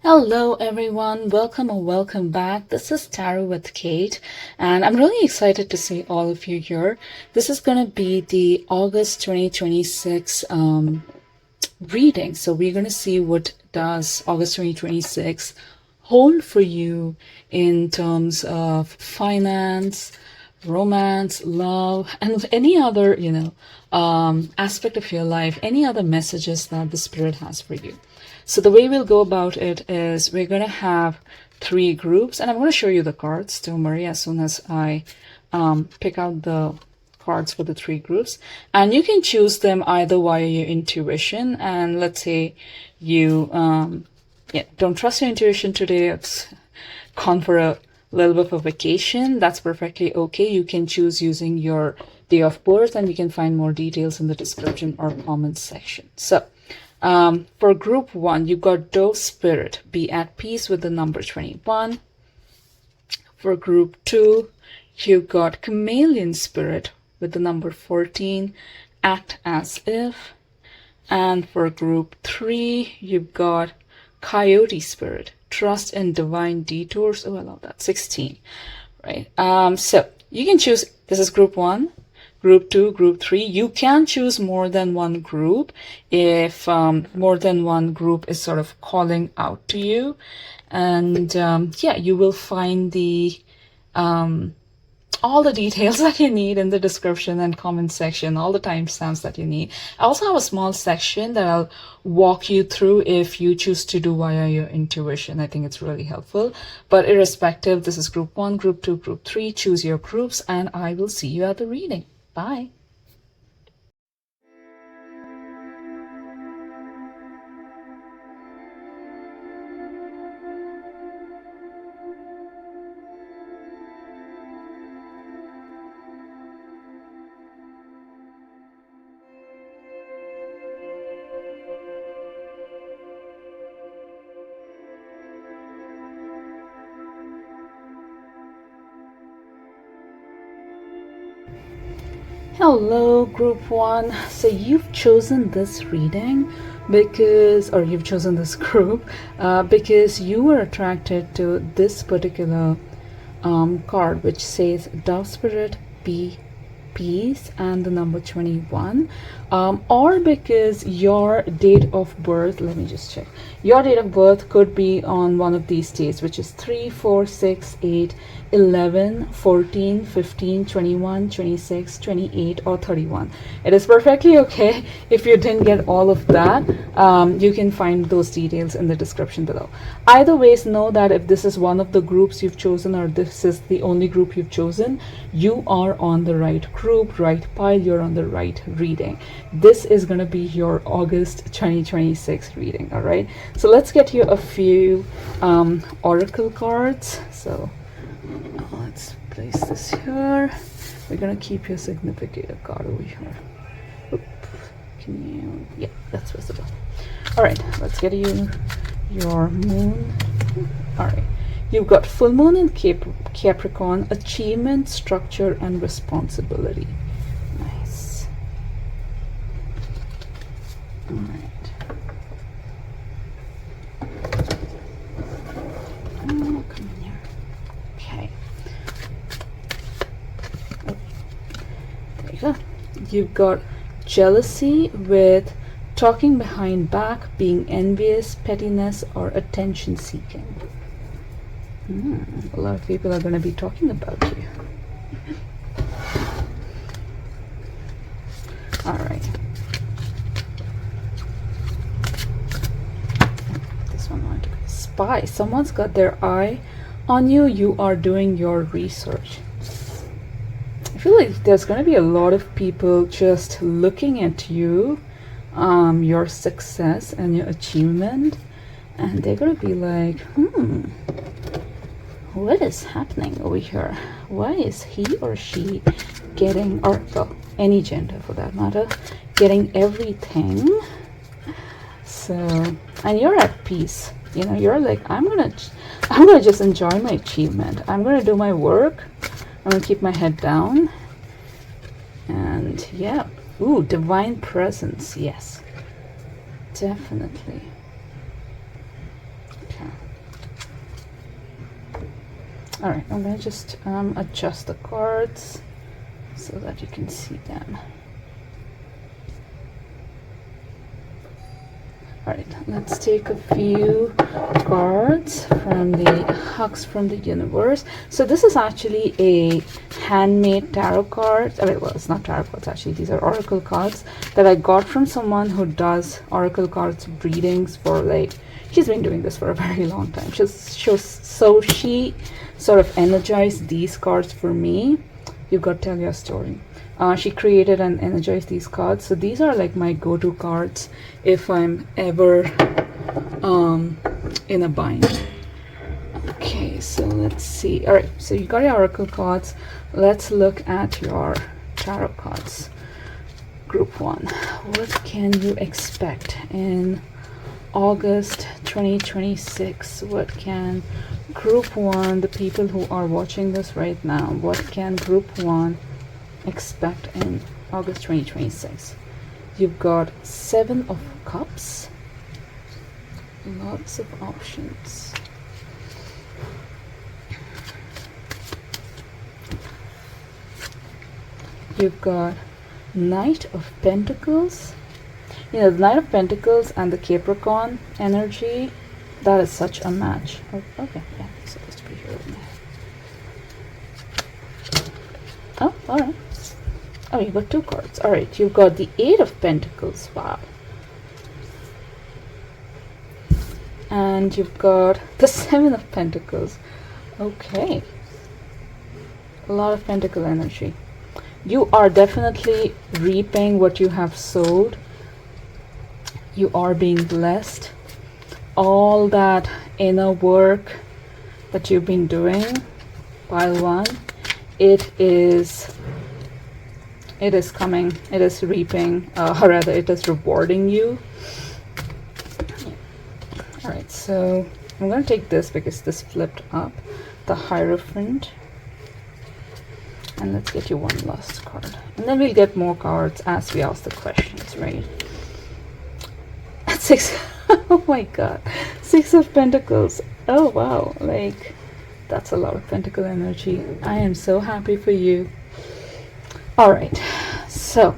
Hello everyone, welcome or welcome back. This is Tarot with Kate, and I'm really excited to see all of you here. This is going to be the August 2026 reading. So we're going to see what does August 2026 hold for you in terms of finance, romance, love, and any other, aspect of your life, any other messages that the Spirit has for you. So the way we'll go about it is we're going to have 3 groups, and I'm going to show you the cards. Don't worry, as soon as I pick out the cards for the 3 groups, and you can choose them either via your intuition. And let's say you don't trust your intuition today, it's gone for a little bit of a vacation, that's perfectly okay. You can choose using your day of birth, and you can find more details in the description or comments section. So for group 1, you've got DoB Spirit, be at peace with the number 21. For group 2, you've got Chameleon Spirit with the number 14, act as if. And for group 3, you've got Coyote Spirit, trust in divine detours. Oh, I love that. 16, right? So you can choose, this is group 1, group 2, group 3. You can choose more than one group if more than one group is sort of calling out to you. And yeah, you will find the all the details that you need in the description and comment section, all the timestamps that you need. I also have a small section that I'll walk you through if you choose to do via your intuition. I think it's really helpful. But irrespective, this is group 1, group 2, group 3. Choose your groups, and I will see you at the reading. Bye. Hello group 1. So you've chosen this reading because, or you've chosen this group because you were attracted to this particular card, which says DoB Spirit, be peace, and the number 21, or because your date of birth, let me just check, your date of birth could be on one of these dates, which is 3, 4, 6, 8, 11, 14, 15, 21, 26, 28, or 31. It is perfectly okay if you didn't get all of that. You can find those details in the description below. Either ways, know that if this is one of the groups you've chosen, or this is the only group you've chosen, you are on the right group, right pile, you're on the right reading. This is going to be your August 2026 reading. All right, so let's get you a few oracle cards. So let's place this here. We're going to keep your significator card over here. Oop. Can you, yeah, that's visible. All right, let's get you your moon. All right, you've got full moon in Capricorn, achievement, structure, and responsibility. Nice. All right. Oh, come in here. Okay. Oh, there you go. You've got jealousy with talking behind back, being envious, pettiness, or attention seeking. A lot of people are going to be talking about you. All right. This one wanted to go. Spy. Someone's got their eye on you. You are doing your research. I feel like there's going to be a lot of people just looking at you, your success and your achievement, and they're going to be like, what is happening over here? Why is he or she getting, or well, any gender for that matter, getting everything? So, and you're at peace. You know, you're like, I'm gonna just enjoy my achievement. I'm gonna do my work. I'm gonna keep my head down. And yeah, ooh, divine presence. Yes, definitely. Okay. All right, I'm gonna just adjust the cards so that you can see them. All right, let's take a few cards from the Hugs from the Universe. So this is actually a handmade tarot card. I mean, well, it's not tarot cards actually. These are oracle cards that I got from someone who does oracle cards readings for, like, she's been doing this for a very long time. So she sort of energized these cards for me. You got to tell your story. She created and energized these cards. So these are like my go-to cards if I'm ever in a bind. Okay, so let's see. All right, so you got your oracle cards. Let's look at your tarot cards. Group 1. What can you expect in August 2026? What can Group 1, the people who are watching this right now, what can Group 1 expect in August 2026? You've got 7 of Cups. Lots of options. You've got Knight of Pentacles. You know, the Knight of Pentacles and the Capricorn energy, that is such a match. Oh, okay, yeah, it's supposed to be here with me. Oh, alright. Oh, you got 2 cards. Alright, you've got the 8 of Pentacles. Wow. And you've got the 7 of Pentacles. Okay. A lot of Pentacle energy. You are definitely reaping what you have sowed. You are being blessed. All that inner work that you've been doing, pile 1, it is coming, it is reaping, or rather it is rewarding you. All right, so I'm going to take this because this flipped up, the Hierophant. And let's get you one last card. And then we'll get more cards as we ask the questions, right? At 6, oh my god, 6 of Pentacles. Oh wow, like, that's a lot of Pentacle energy. I am so happy for you. All right, so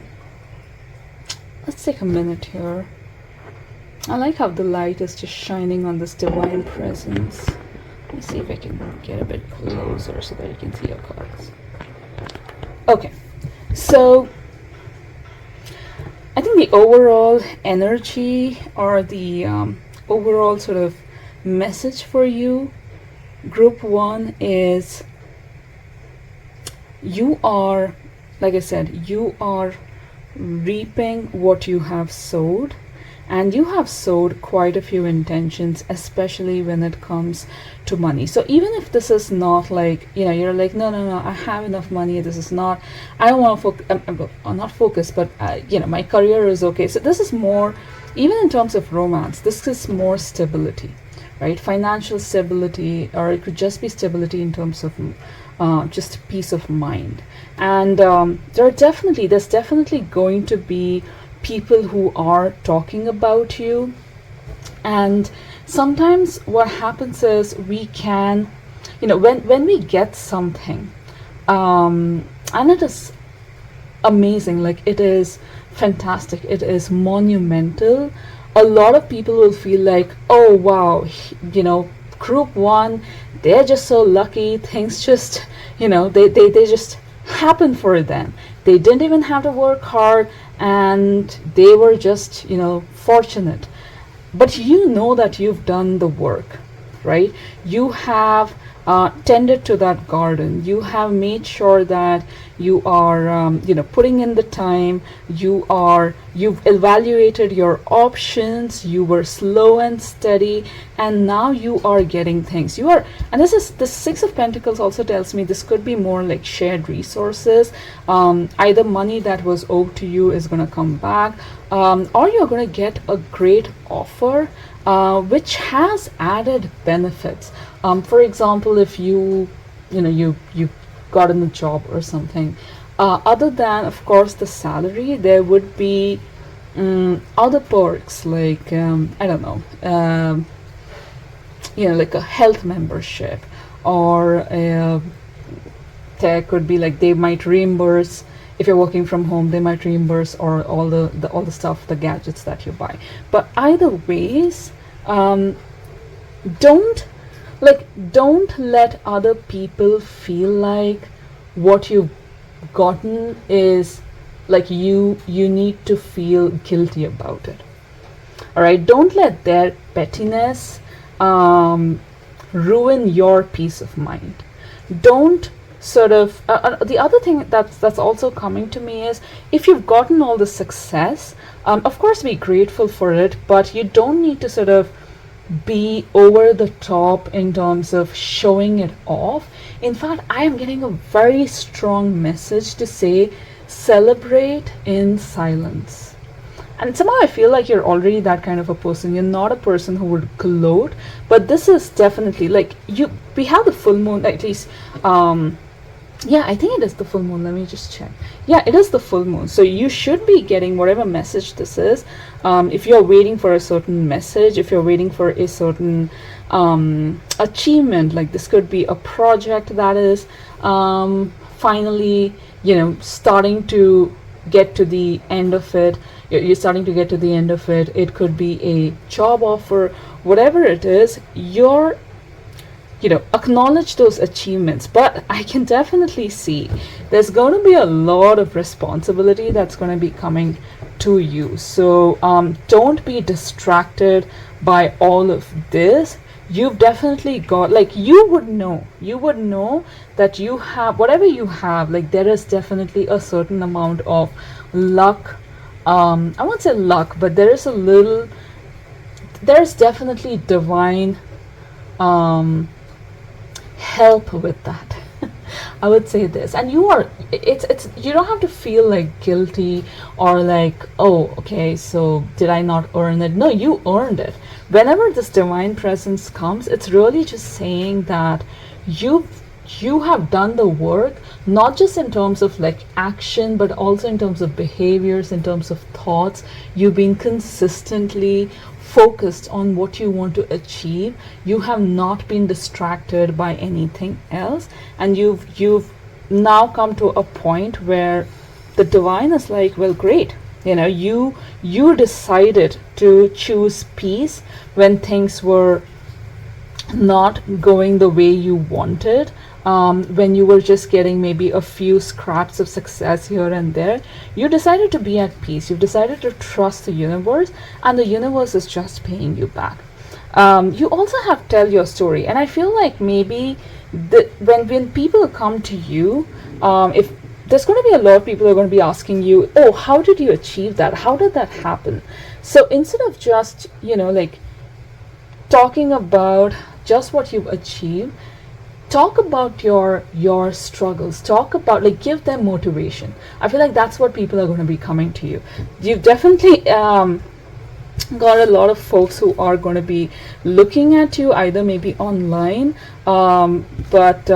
let's take a minute here. I like how the light is just shining on this divine presence. Let me see if I can get a bit closer so that you can see your cards. Okay, so I think the overall energy or the overall sort of message for you, Group 1, is you are, like I said, you are reaping what you have sowed. And you have sowed quite a few intentions, especially when it comes to money. So even if this is not like, you know, you're like, no, I have enough money. This is not, I don't want to focus, not focus, but, you know, my career is okay. So this is more, even in terms of romance, this is more stability, right? Financial stability, or it could just be stability in terms of just peace of mind. And there's definitely going to be people who are talking about you. And sometimes what happens is we can, you know, when we get something, and it is amazing, like it is fantastic, it is monumental, a lot of people will feel like, oh wow, you know, Group 1, they're just so lucky, things just, you know, they just happen for them. They didn't even have to work hard, and they were just, you know, fortunate. But you know that you've done the work, right? You have tended to that garden. You have made sure that you are, you know, putting in the time. You've evaluated your options. You were slow and steady, and now you are getting things. You are, and this is the 6 of Pentacles also tells me this could be more like shared resources. Either money that was owed to you is going to come back, or you're going to get a great offer, which has added benefits. For example, if you gotten a job or something, other than of course the salary, there would be other perks like I don't know, like a health membership, or there could be like they might reimburse if you're working from home. They might reimburse or all the stuff, the gadgets that you buy. But either ways, don't don't let other people feel like what you've gotten is like you need to feel guilty about it. All right, don't let their pettiness ruin your peace of mind. Don't sort of the other thing that's also coming to me is, if you've gotten all the success, of course be grateful for it, but you don't need to sort of be over the top in terms of showing it off. In fact, I am getting a very strong message to say celebrate in silence. And somehow I feel like you're already that kind of a person. You're not a person who would gloat, but this is definitely like we have the full moon, at least. Yeah, I think it is the full moon. Let me just check. Yeah, it is the full moon. So you should be getting whatever message this is. If you're waiting for a certain message, if you're waiting for a certain achievement, like this could be a project that is finally, starting to get to the end of it. You're starting to get to the end of it. It could be a job offer, whatever it is. Acknowledge those achievements, but I can definitely see there's going to be a lot of responsibility that's going to be coming to you. So don't be distracted by all of this. You've definitely got, like, you would know that you have whatever you have. Like, there is definitely a certain amount of luck. I won't say luck, but there's definitely divine help with that. I would say this, and you don't have to feel like guilty or like, oh, okay, so did I not earn it? No, you earned it. Whenever this divine presence comes, it's really just saying that you have done the work, not just in terms of like action, but also in terms of behaviors, in terms of thoughts. You've been consistently focused on what you want to achieve. You have not been distracted by anything else, and you've now come to a point where the divine is like, well, great, you decided to choose peace when things were not going the way you wanted. When you were just getting maybe a few scraps of success here and there, you decided to be at peace. You've decided to trust the universe, and the universe is just paying you back. You also have to tell your story, and I feel like maybe when people come to you, if there's going to be a lot of people who are going to be asking you, oh, how did you achieve that? How did that happen? So instead of just like talking about just what you've achieved, talk about your struggles. Talk about, like, give them motivation. I feel like that's what people are going to be coming to you. You've definitely got a lot of folks who are going to be looking at you, either maybe online, but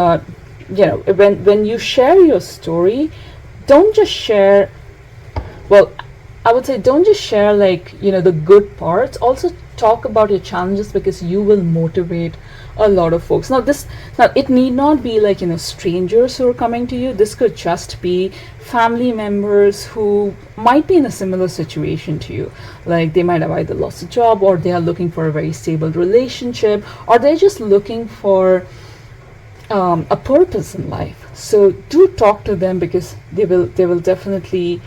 when you share your story, don't just share, well, I would say don't just share like the good parts. Also talk about your challenges, because you will motivate a lot of folks. Now it need not be like strangers who are coming to you. This could just be family members who might be in a similar situation to you. Like, they might have either lost a job, or they are looking for a very stable relationship, or they're just looking for a purpose in life. So do talk to them, because they will definitely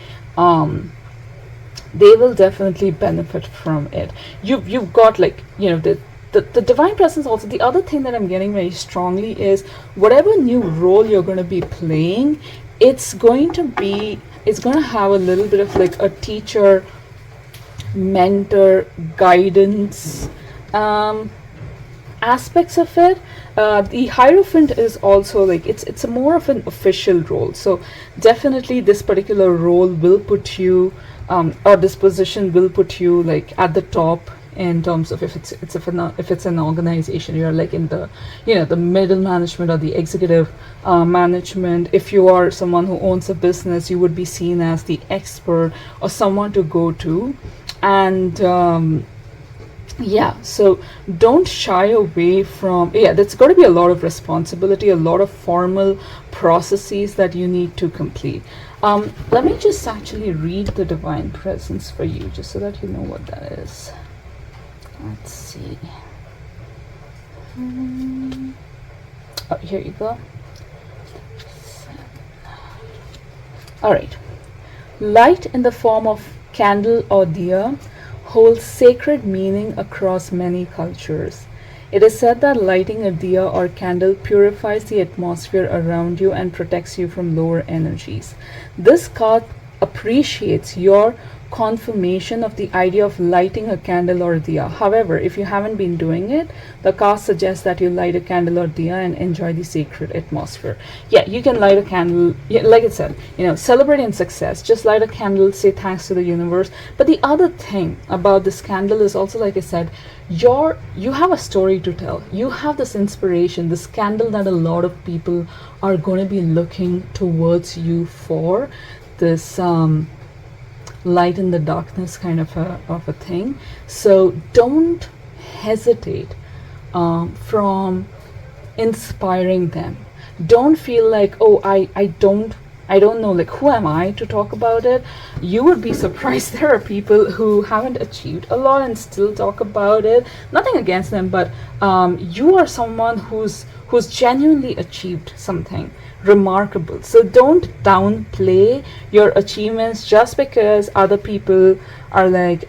benefit from it. You've got, like, the divine presence. Also, the other thing that I'm getting very strongly is, whatever new role you're going to be playing, it's going to have a little bit of like a teacher, mentor, guidance aspects of it. The Hierophant is also like, it's a more of an official role. So definitely this particular role will put you or this position will put you like at the top, in terms of if it's an organization, you're like in the the middle management or the executive management. If you are someone who owns a business, you would be seen as the expert or someone to go to. And Yeah, so don't shy away from, yeah, there's got to be a lot of responsibility, a lot of formal processes that you need to complete. Let me just actually read the divine presence for you, just so that you know what that is. Let's see. Oh, here you go. All right. Light in the form of candle or diya holds sacred meaning across many cultures. It is said that lighting a diya or candle purifies the atmosphere around you and protects you from lower energies. This card appreciates your confirmation of the idea of lighting a candle or diya. However, if you haven't been doing it, the card suggests that you light a candle or diya and enjoy the sacred atmosphere. Yeah, you can light a candle, yeah, like I said, celebrating success. Just light a candle, say thanks to the universe. But the other thing about this candle is also, like I said, you have a story to tell. You have this inspiration, this candle that a lot of people are going to be looking towards you for. This light in the darkness kind of a thing. So don't hesitate from inspiring them. Don't feel like, oh, I don't know, like, who am I to talk about it? You would be surprised. There are people who haven't achieved a lot and still talk about it. Nothing against them, but you are someone who's genuinely achieved something remarkable. So don't downplay your achievements just because other people are like,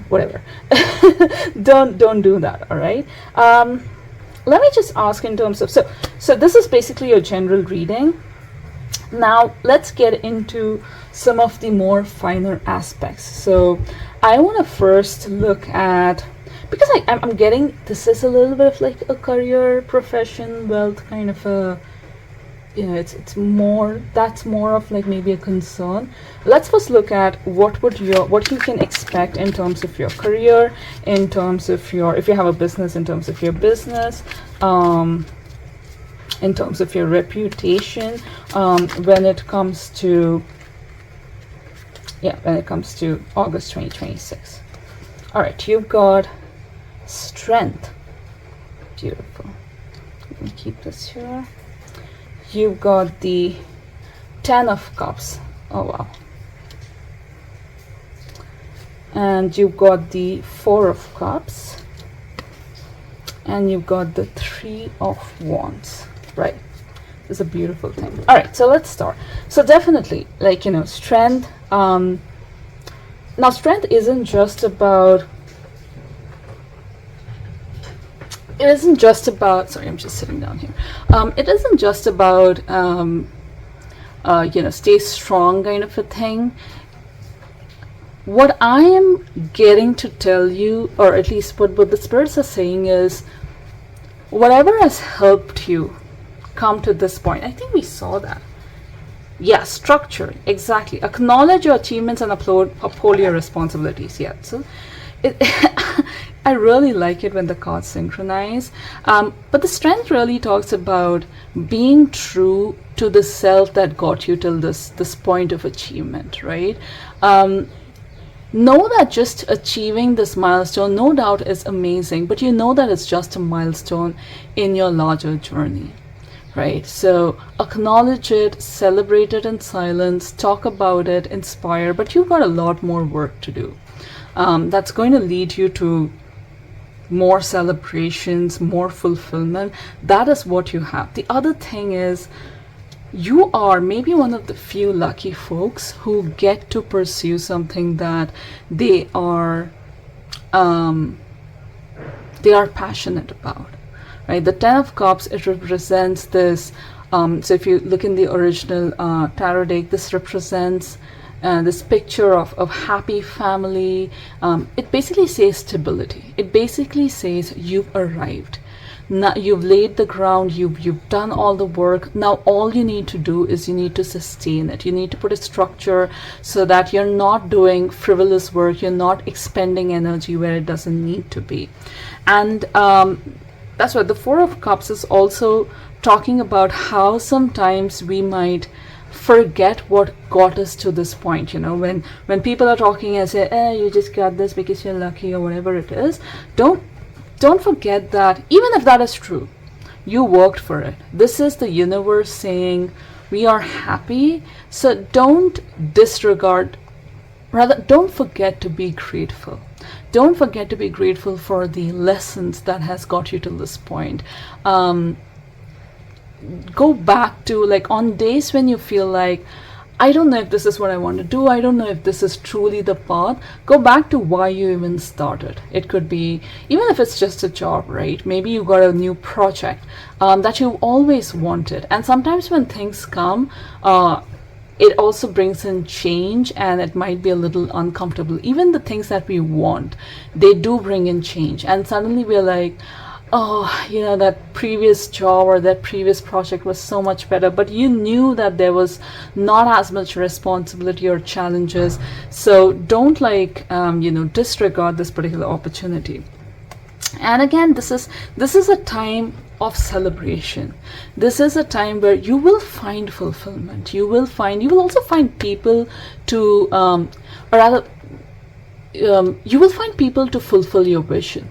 whatever. Don't do that. All right. Let me just ask in terms of, so this is basically your general reading. Now let's get into some of the more finer aspects. So I want to first look at, because I'm getting, this is a little bit of like a career, profession, wealth kind of a, it's more, that's more of like maybe a concern. Let's first look at what you can expect in terms of your career, in terms of your, if you have a business, in terms of your business, in terms of your reputation, when it comes to August 2026. All right, you've got strength. Beautiful. Let me keep this here. You've got the 10 of Cups. Oh wow. And you've got the 4 of Cups. And you've got the 3 of Wands. Right. This is a beautiful thing. All right, so let's start. So definitely, like, strength. Now strength isn't just about, sorry, I'm just sitting down here. It isn't just about, stay strong kind of a thing. What I am getting to tell you, or at least what the spirits are saying, is whatever has helped you come to this point. I think we saw that. Yeah, structure, exactly. Acknowledge your achievements and uphold your responsibilities. Yeah, so I really like it when the cards synchronize. But the strength really talks about being true to the self that got you till this point of achievement, right? Know that just achieving this milestone, no doubt, is amazing, but you know that it's just a milestone in your larger journey, right? So acknowledge it, celebrate it in silence, talk about it, inspire, but you've got a lot more work to do. That's going to lead you to more celebrations, more fulfillment. That is what you have. The other thing is, you are maybe one of the few lucky folks who get to pursue something that they are passionate about, right? The 10 of Cups, it represents this, so if you look in the original tarot deck, this represents this picture of happy family. It basically says stability. It basically says you've arrived. Now you've laid the ground, you've done all the work. Now all you need to do is you need to sustain it. You need to put a structure so that you're not doing frivolous work, you're not expending energy where it doesn't need to be. And that's why the 4 of Cups is also talking about how sometimes we might forget what got us to this point. When people are talking and say, you just got this because you're lucky or whatever it is, don't forget that even if that is true, you worked for it. This is the universe saying we are happy. So don't disregard, rather don't forget to be grateful. Don't forget to be grateful for the lessons that has got you to this point. Go back to, like, on days when you feel like, I don't know if this is what I want to do, I don't know if this is truly the path, go back to why you even started. It could be, even if it's just a job, right? Maybe you got a new project that you always wanted. And sometimes when things come, it also brings in change, and it might be a little uncomfortable. Even the things that we want, they do bring in change. And suddenly we're like, oh, that previous job or that previous project was so much better, but you knew that there was not as much responsibility or challenges. So don't disregard this particular opportunity. And again, this is a time of celebration. This is a time where you will find fulfillment. You will also find people to, you will find people to fulfill your vision.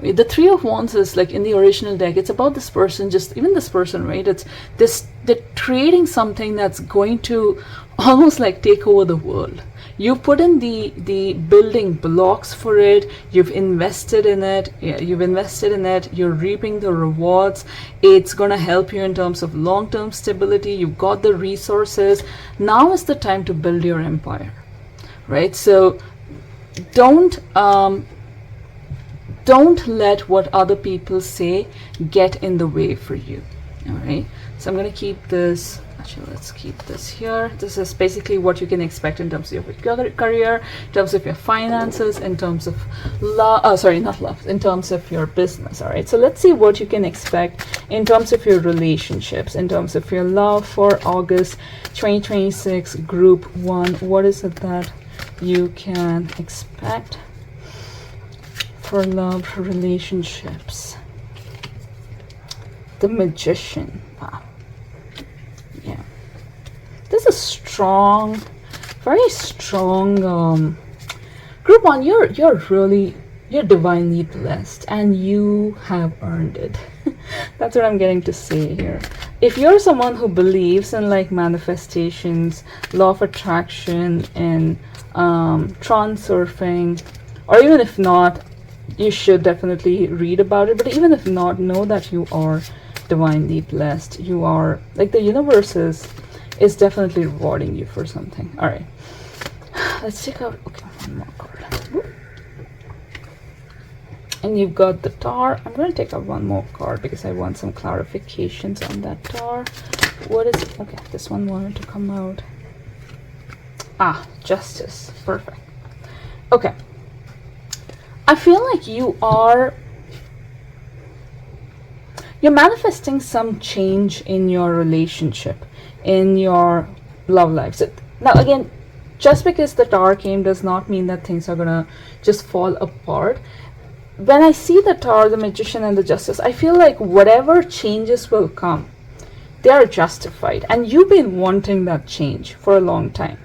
The Three of Wands is, like, in the original deck, it's about this person, right? It's this, they're creating something that's going to almost like take over the world. You put in the building blocks for it, you've invested in it, you're reaping the rewards. It's gonna help you in terms of long-term stability. You've got the resources. Now is the time to build your empire, right? So don't let what other people say get in the way for you. All right, so I'm going to keep this. Actually, let's keep this here. This is basically what you can expect in terms of your career, in terms of your finances, in terms of in terms of your business. All right, so let's see what you can expect in terms of your relationships, in terms of your love for August 2026, Group 1. What is it that you can expect for love, relationships? The Magician. Wow. Yeah. This is strong, very strong. Group 1, you're divinely blessed, and you have earned it. That's what I'm getting to say here. If you're someone who believes in, like, manifestations, law of attraction, and transurfing, or even if not, you should definitely read about it. But even if not, know that you are divinely blessed. You are, like, the universe is definitely rewarding you for something. All right, let's take out, okay, one more card. And you've got the Tower. I'm going to take out one more card because I want some clarifications on that Tower. What is it? Okay, this one wanted to come out. Justice. Perfect. Okay, I feel like you're manifesting some change in your relationship, in your love life. So now again, just because the Tower came does not mean that things are gonna just fall apart. When I see the Tower, the Magician, and the Justice, I feel like whatever changes will come, they are justified, and you've been wanting that change for a long time.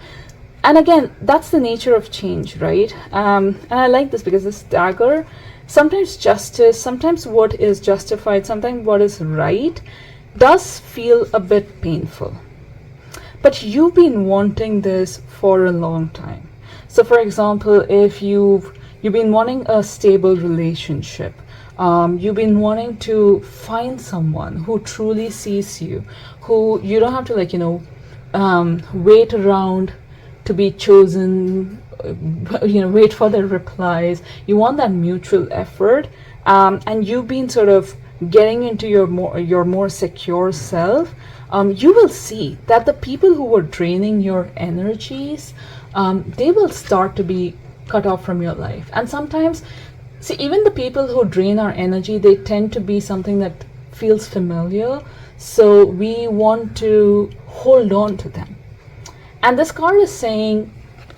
And again, that's the nature of change, right? And I like this because this dagger, sometimes justice, sometimes what is justified, sometimes what is right, does feel a bit painful. But you've been wanting this for a long time. So for example, if you've been wanting a stable relationship, you've been wanting to find someone who truly sees you, who you don't have to wait around to be chosen, wait for their replies. You want that mutual effort, and you've been sort of getting into your more secure self. You will see that the people who were draining your energies, they will start to be cut off from your life. And sometimes, see, even the people who drain our energy, they tend to be something that feels familiar, so we want to hold on to them. And this card is saying,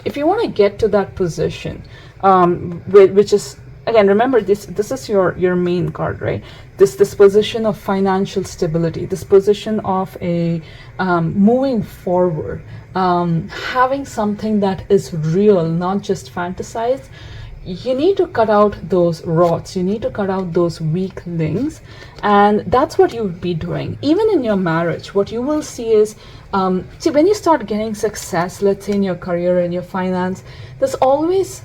if you want to get to that position, which is again, remember this is your main card, right? This position of financial stability, this position of a moving forward, having something that is real, not just fantasized. You need to cut out those rots, you need to cut out those weak links, and that's what you would be doing. Even in your marriage, what you will see is, see, when you start getting success, let's say in your career, in your finance, there's always,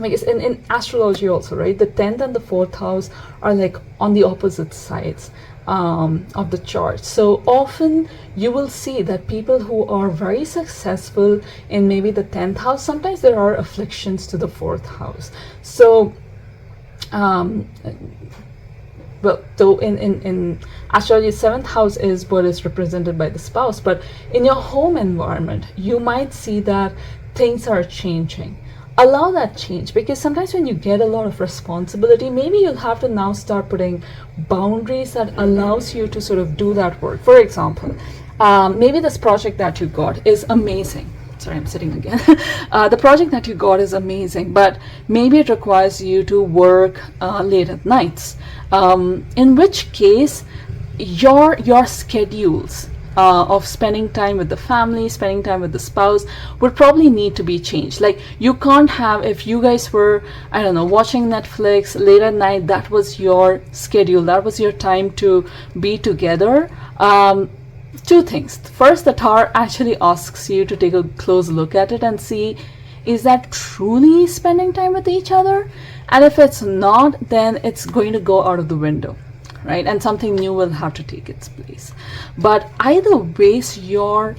because in astrology also, right, the 10th and the 4th house are like on the opposite sides of the chart. So often you will see that people who are very successful in maybe the 10th house, sometimes there are afflictions to the 4th house. So well, though in astrology, 7th house is what is represented by the spouse, but in your home environment you might see that things are changing. Allow that change, because sometimes when you get a lot of responsibility, maybe you'll have to now start putting boundaries that allows you to sort of do that work. For example, maybe this project that you got is amazing. Sorry, I'm sitting again. The project that you got is amazing, but maybe it requires you to work late at nights, in which case your schedules of spending time with the family, spending time with the spouse would probably need to be changed. Like, you can't have, if you guys were, I don't know, watching Netflix late at night, that was your schedule, that was your time to be together. Two things. First, the tower actually asks you to take a close look at it and see, is that truly spending time with each other? And if it's not, then it's going to go out of the window, right? And something new will have to take its place. But either ways, your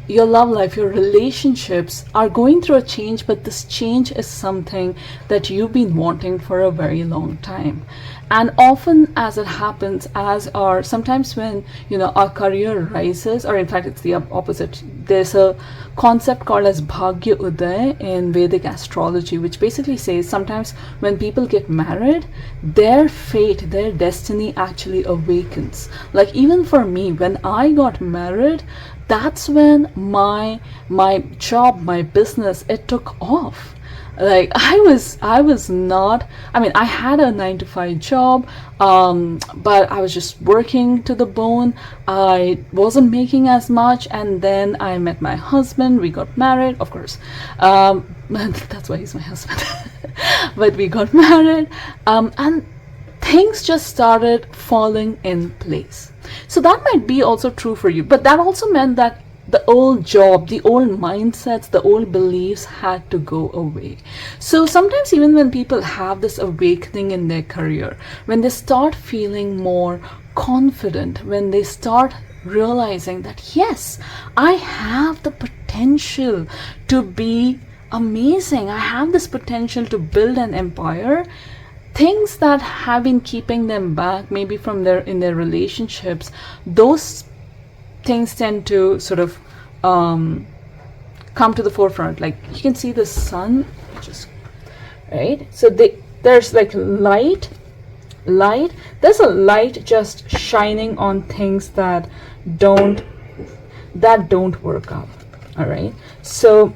love life, your relationships are going through a change, but this change is something that you've been wanting for a very long time. And often as it happens, sometimes when, our career rises, or in fact it's the opposite, there's a concept called as Bhagya Uday in Vedic astrology, which basically says sometimes when people get married, their fate, their destiny actually awakens. Like, even for me, when I got married, that's when my job, my business, it took off. Like, I was not, I mean, I had a 9-to-5 job, but I was just working to the bone. I wasn't making as much, and then I met my husband, we got married, of course, that's why he's my husband. But we got married, and things just started falling in place. So that might be also true for you, but that also meant that the old job, the old mindsets, the old beliefs had to go away. So sometimes even when people have this awakening in their career, when they start feeling more confident, when they start realizing that, yes, I have the potential to be amazing, I have this potential to build an empire, things that have been keeping them back, maybe from in their relationships, those things tend to sort of come to the forefront. Like, you can see the sun, right? So there's like light. There's a light just shining on things that don't work out. All right. So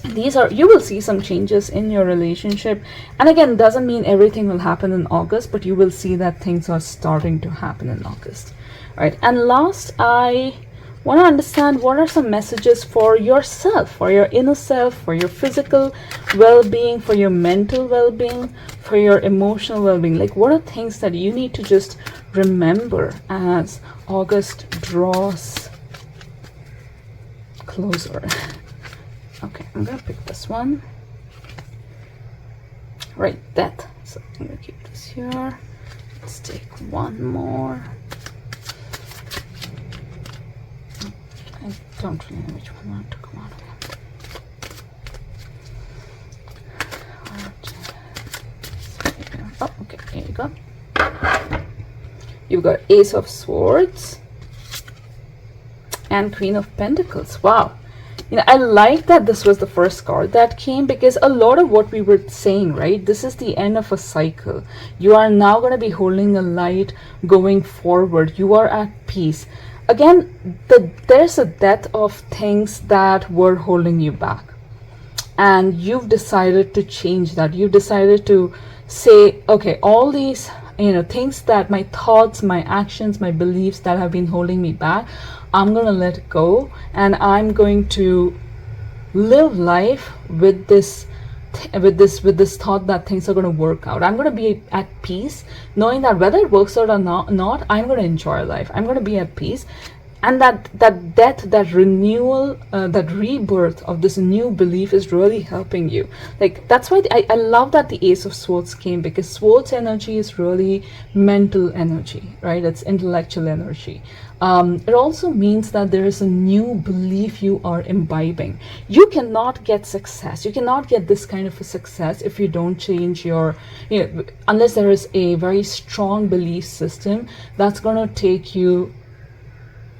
you will see some changes in your relationship, and again, doesn't mean everything will happen in August, but you will see that things are starting to happen in August. All right. And last, I want to understand what are some messages for yourself, for your inner self, for your physical well-being, for your mental well-being, for your emotional well-being. Like, what are things that you need to just remember as August draws closer? Okay, I'm gonna pick this one. Right, death. So I'm gonna keep this here. Let's take one more. I don't really know which one I want to come out again. Oh, okay, here you go. You've got Ace of Swords and Queen of Pentacles. Wow. I like that this was the first card that came, because a lot of what we were saying, right, this is the end of a cycle. You are now going to be holding a light going forward. You are at peace. Again, there's a death of things that were holding you back, and you've decided to change that. You've decided to say, okay, all these, things that my thoughts, my actions, my beliefs that have been holding me back, I'm going to let it go, and I'm going to live life with this thought that things are going to work out. I'm going to be at peace, knowing that whether it works out or not, I'm going to enjoy life. I'm going to be at peace, and that death, that renewal, that rebirth of this new belief is really helping you. Like, that's why I love that the Ace of Swords came, because swords energy is really mental energy, right? It's intellectual energy. It also means that there is a new belief you are imbibing. You cannot get success, you cannot get this kind of a success if you don't change your, unless there is a very strong belief system that's going to take you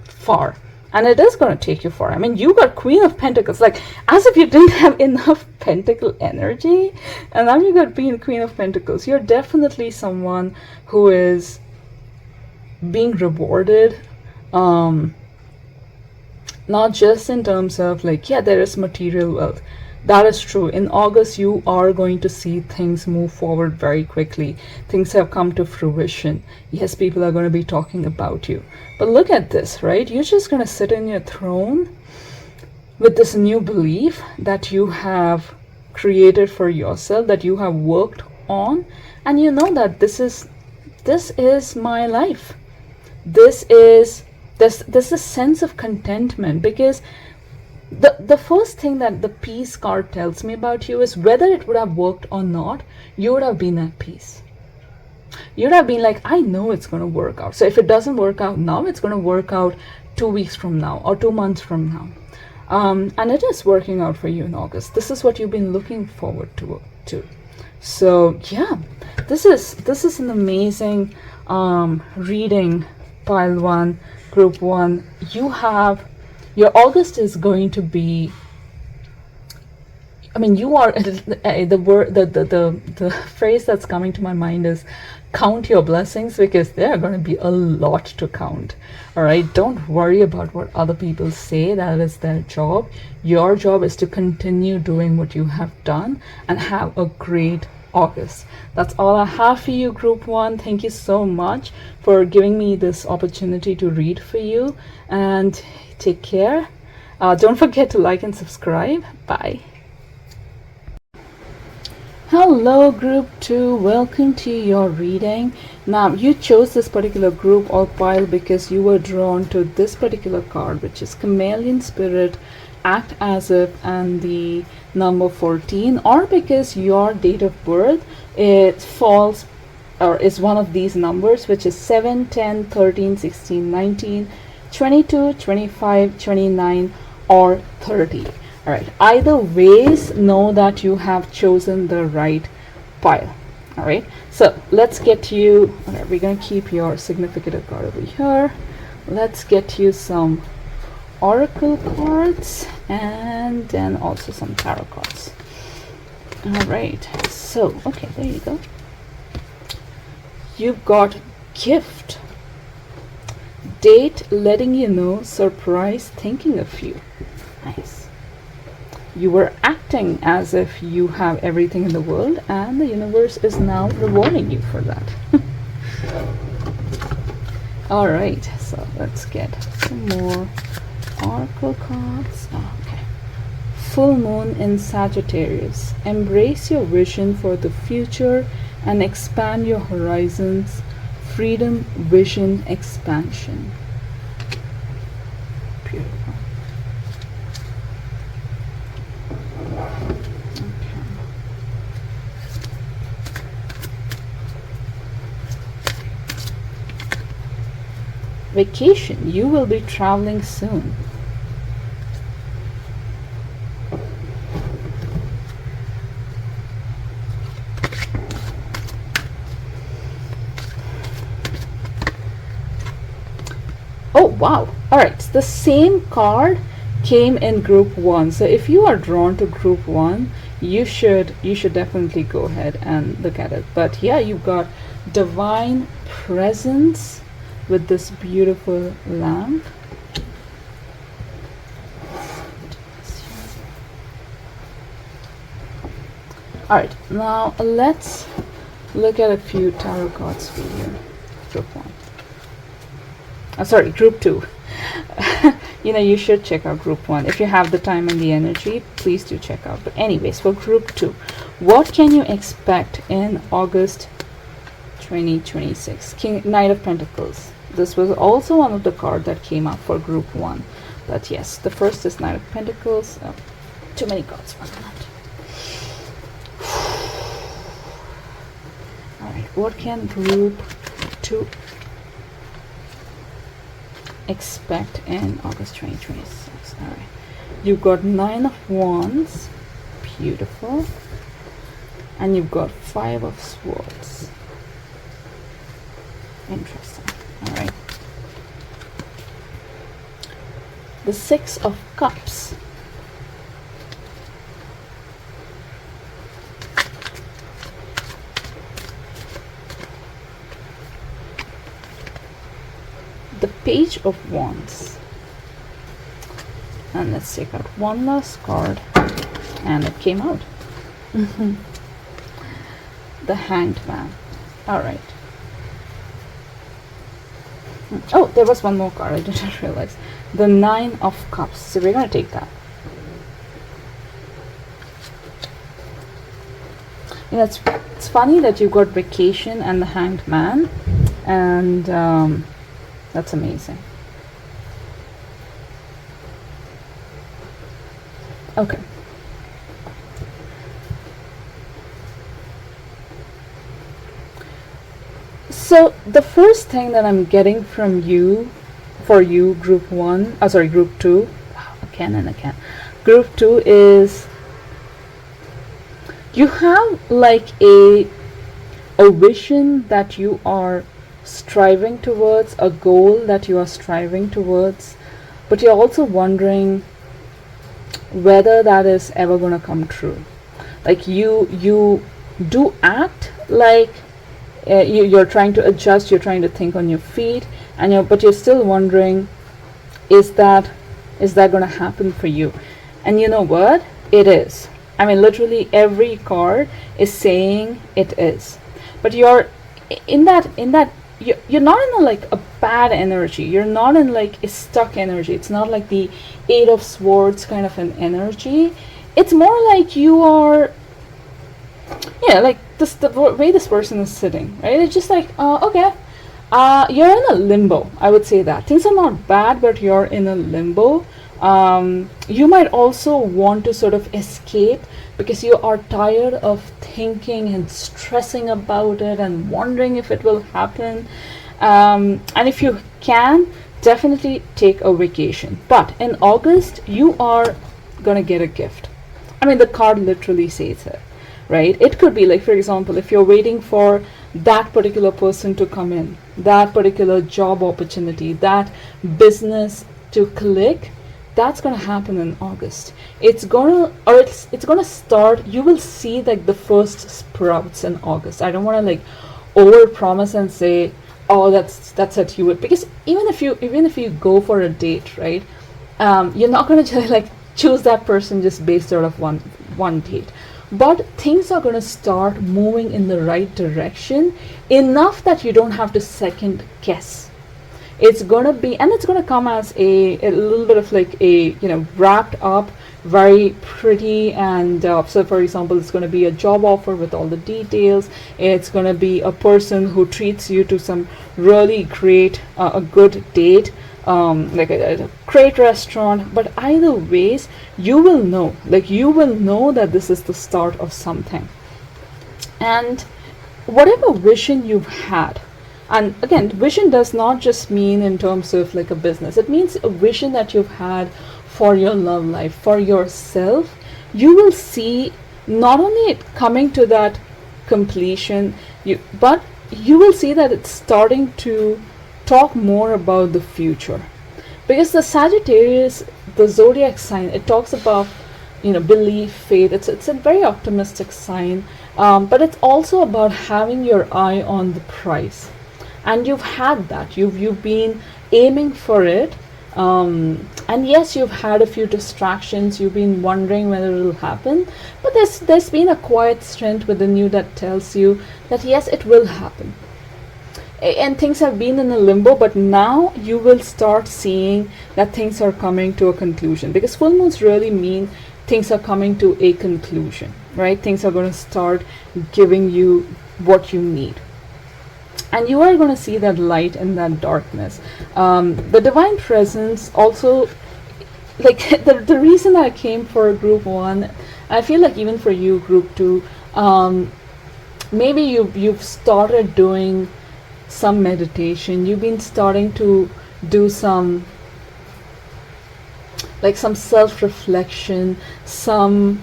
far. And it is going to take you far. I mean, you got Queen of Pentacles, like as if you didn't have enough Pentacle energy, and now you got being Queen of Pentacles. You're definitely someone who is being rewarded, not just in terms of like, yeah, there is material wealth. That is true. In August, you are going to see things move forward very quickly. Things have come to fruition. Yes, people are going to be talking about you. But look at this, right? You're just going to sit in your throne with this new belief that you have created for yourself, that you have worked on, and you know that this is my life. This is a sense of contentment, because the first thing that the peace card tells me about you is whether it would have worked or not, you would have been at peace. You'd have been like, I know it's going to work out. So if it doesn't work out now, it's going to work out 2 weeks from now or 2 months from now. And it is working out for you in August. This is what you've been looking forward to. So yeah, this is an amazing reading, pile 1, group 1. Your August is going to be, I mean, you are the phrase that's coming to my mind is count your blessings, because there are going to be a lot to count. All right, don't worry about what other people say. That is their job. Your job is to continue doing what you have done and have a great August. That's all I have for you, group 1. Thank you so much for giving me this opportunity to read for you, and take care. Don't forget to like and subscribe. Bye. Hello, group 2. Welcome to your reading. Now, you chose this particular group or pile because you were drawn to this particular card, which is Chameleon Spirit, Act As If, and the number 14, or because your date of birth, it falls or is one of these numbers, which is 7, 10, 13, 16, 19, 22, 25, 29, or 30. All right, either ways, know that you have chosen the right pile. All right, so let's get you, all right, we're going to keep your significant card over here. Let's get you some oracle cards and then also some tarot cards. All right, so okay, there you go. You've got gift, date letting you know, surprise thinking of you. Nice. You were acting as if you have everything in the world, and the universe is now rewarding you for that. All right, so let's get some more oracle cards. Okay. Full moon in Sagittarius. Embrace your vision for the future and expand your horizons. Freedom, vision, expansion. Beautiful. Vacation, you will be traveling soon. Oh wow, all right, the same card came in group 1. So if you are drawn to group 1, you should definitely go ahead and look at it. But yeah, you've got divine presence with this beautiful lamp. All right, now let's look at a few tarot cards for you. Group 1. Sorry, group 2. You should check out group 1. If you have the time and the energy, please do check out. But anyways, for group 2, what can you expect in August 2026? Knight of Pentacles. This was also one of the cards that came up for group 1. But yes, the first is Knight of Pentacles. Oh, too many cards for that. Alright, what can group 2 expect in August 2026? Alright, you've got 9 of Wands, beautiful, and you've got 5 of Swords. Interesting. Alright, the 6 of Cups, the Page of Wands, and let's take out one last card, and it came out. The Hanged Man. Alright. Oh, there was one more card, I didn't realize. The 9 of Cups. So we're going to take that. It's funny that you got Vacation and the Hanged Man, and that's amazing. Okay. So the first thing that I'm getting from you, for you, group 1, group 2, again and again, group 2 is you have like a vision that you are striving towards, a goal that you are striving towards, but you're also wondering whether that is ever going to come true. Like you do act like you're trying to adjust, you're trying to think on your feet, and but you're still wondering, is that going to happen for you? And you know what? It is. I mean, literally every card is saying it is. But you're in that you're not in a bad energy. You're not in like a stuck energy. It's not like the 8 of Swords kind of an energy. It's more like you are, like this, the way this person is sitting, right? It's just like, okay, you're in a limbo. I would say that things are not bad, but you're in a limbo. You might also want to sort of escape because you are tired of thinking and stressing about it and wondering if it will happen. And if you can, definitely take a vacation. But in August, you are gonna get a gift. I mean, the card literally says it, right? It could be like, for example, if you're waiting for that particular person to come in, that particular job opportunity, that business to click, that's gonna happen in August. It's gonna start. You will see like the first sprouts in August. I don't want to like over promise and say, oh, that's it, you would, because even if you go for a date, right, you're not gonna just like choose that person just based out of one date. But things are gonna start moving in the right direction enough that you don't have to second guess. It's gonna be, and it's gonna come as a little bit of like a, wrapped up, very pretty, and so for example, it's gonna be a job offer with all the details. It's gonna be a person who treats you to some really great, a good date, like a great restaurant. But either ways, you will know that this is the start of something. And whatever vision you've had, and again, vision does not just mean in terms of like a business. It means a vision that you've had for your love life, for yourself. You will see not only it coming to that completion, but you will see that it's starting to talk more about the future. Because the Sagittarius, the zodiac sign, it talks about, belief, faith. It's a very optimistic sign, but it's also about having your eye on the prize. And you've had that. You've been aiming for it, And yes, you've had a few distractions, you've been wondering whether it'll happen, but there's been a quiet strength within you that tells you that yes, it will happen. And things have been in a limbo, but now you will start seeing that things are coming to a conclusion, because full moons really mean things are coming to a conclusion, right? Things are going to start giving you what you need, and you are going to see that light in that darkness. The divine presence also, like the reason I came for group 1, I feel like even for you group 2, maybe you've started doing some meditation, you've been starting to do some self-reflection, some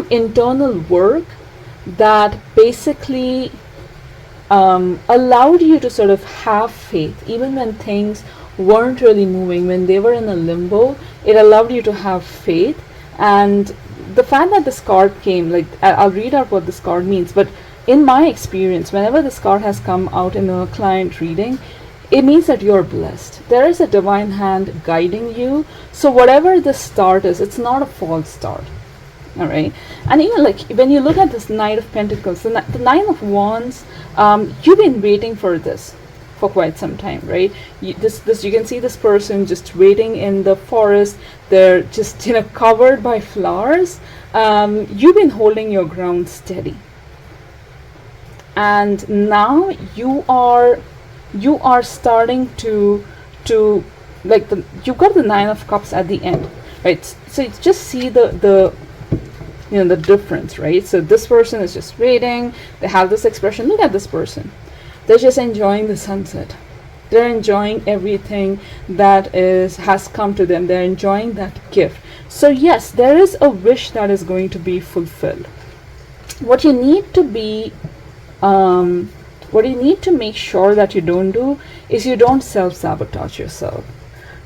internal work that basically allowed you to sort of have faith even when things weren't really moving, when they were in a limbo. It allowed you to have faith. And the fact that this card came, like I'll read out what this card means, but in my experience, whenever this card has come out in a client reading, it means that you're blessed. There is a divine hand guiding you. So whatever the start is, it's not a false start. All right. And even like when you look at this Knight of Pentacles, the Nine of Wands, you've been waiting for this for quite some time, right? You can see this person just waiting in the forest. They're just covered by flowers. You've been holding your ground steady, and now you are starting to like you've got the Nine of Cups at the end, right? So you just see the difference, right? So this person is just waiting. They have this expression. Look at this person. They're just enjoying the sunset. They're enjoying everything that has come to them. They're enjoying that gift. So yes, there is a wish that is going to be fulfilled. What you need to make sure that you don't do is you don't self-sabotage yourself,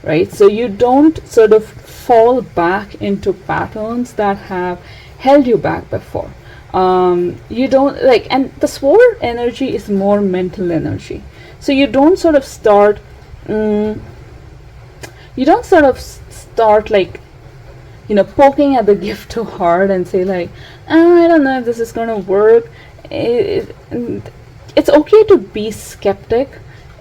right? So you don't sort of fall back into patterns that have held you back before. You don't and the sword energy is more mental energy. So you don't sort of start poking at the gift too hard and say like, I don't know if this is gonna work. It's okay to be skeptic.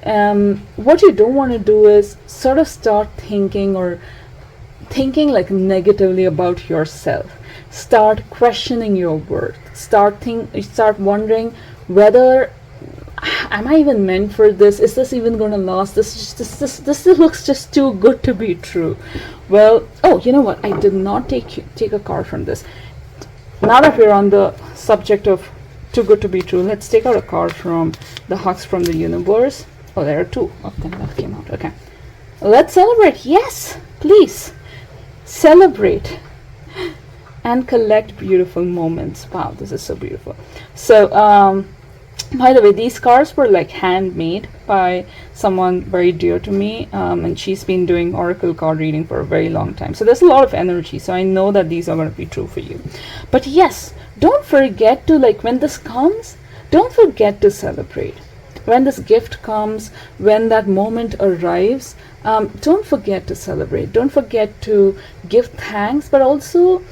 What you don't want to do is sort of start thinking like negatively about yourself. Start questioning your worth. Start wondering whether, am I even meant for this? Is this even going to last? This looks just too good to be true. Well, oh, you know what? I did not take a card from this. Now that we're on the subject of too good to be true, let's take out a card from the Hugs from the Universe. Oh, there are two of them that came out. Okay. Let's celebrate. Yes, please. Celebrate and collect beautiful moments. Wow, this is so beautiful. So, by the way, these cards were like handmade by someone very dear to me, and she's been doing oracle card reading for a very long time. So there's a lot of energy. So I know that these are going to be true for you. But yes, don't forget to, when this comes, don't forget to celebrate. When this gift comes, when that moment arrives, don't forget to celebrate. Don't forget to give thanks, but also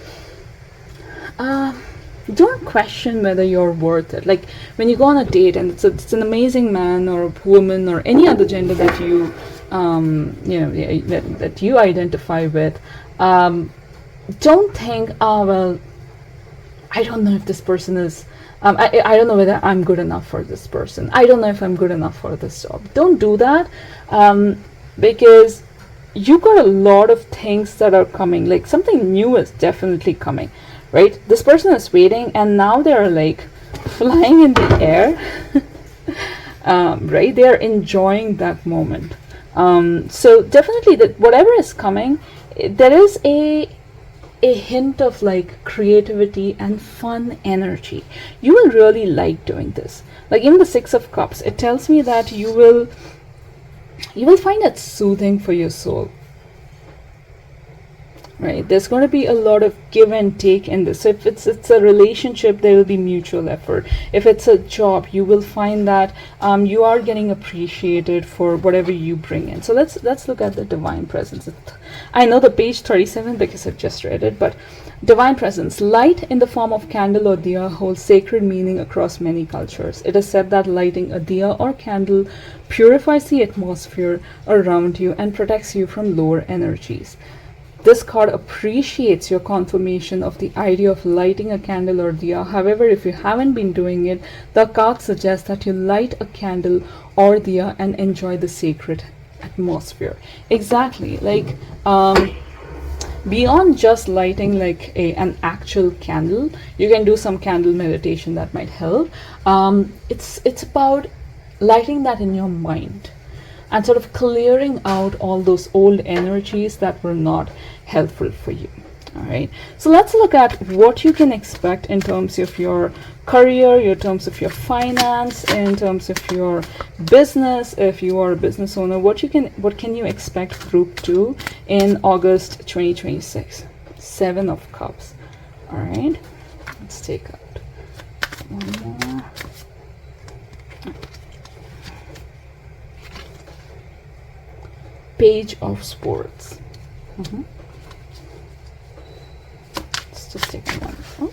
don't question whether you're worth it. Like when you go on a date and it's an amazing man or a woman or any other gender that you that you identify with, don't think, oh well, I don't know if this person is I don't know whether I'm good enough for this person. I don't know if I'm good enough for this job. Don't do that, because you got a lot of things that are coming. Like something new is definitely coming, right? This person is waiting and now they're like flying in the air, right? They're enjoying that moment. So definitely that whatever is coming, there is a hint of like creativity and fun energy. You will really like doing this. Like in the Six of Cups, it tells me that you will find it soothing for your soul. right? There's going to be a lot of give and take in this. So if it's a relationship, there will be mutual effort. If it's a job, you will find that you are getting appreciated for whatever you bring in. So let's look at the divine presence. I know the page 37 because I've just read it, but divine presence. Light in the form of candle or diya holds sacred meaning across many cultures. It is said that lighting a diya or candle purifies the atmosphere around you and protects you from lower energies. This card appreciates your confirmation of the idea of lighting a candle or diya. However, if you haven't been doing it, the card suggests that you light a candle or diya and enjoy the sacred atmosphere. Exactly, like beyond just lighting like an actual candle, you can do some candle meditation that might help. It's about lighting that in your mind and sort of clearing out all those old energies that were not helpful for you. All right, so let's look at what you can expect in terms of your career, in terms of your finance, in terms of your business. If you are a business owner, what can you expect group 2 in August 2026? 7 of Cups. All right, let's take out one more. Page of Swords. Let's just take one. Oh, all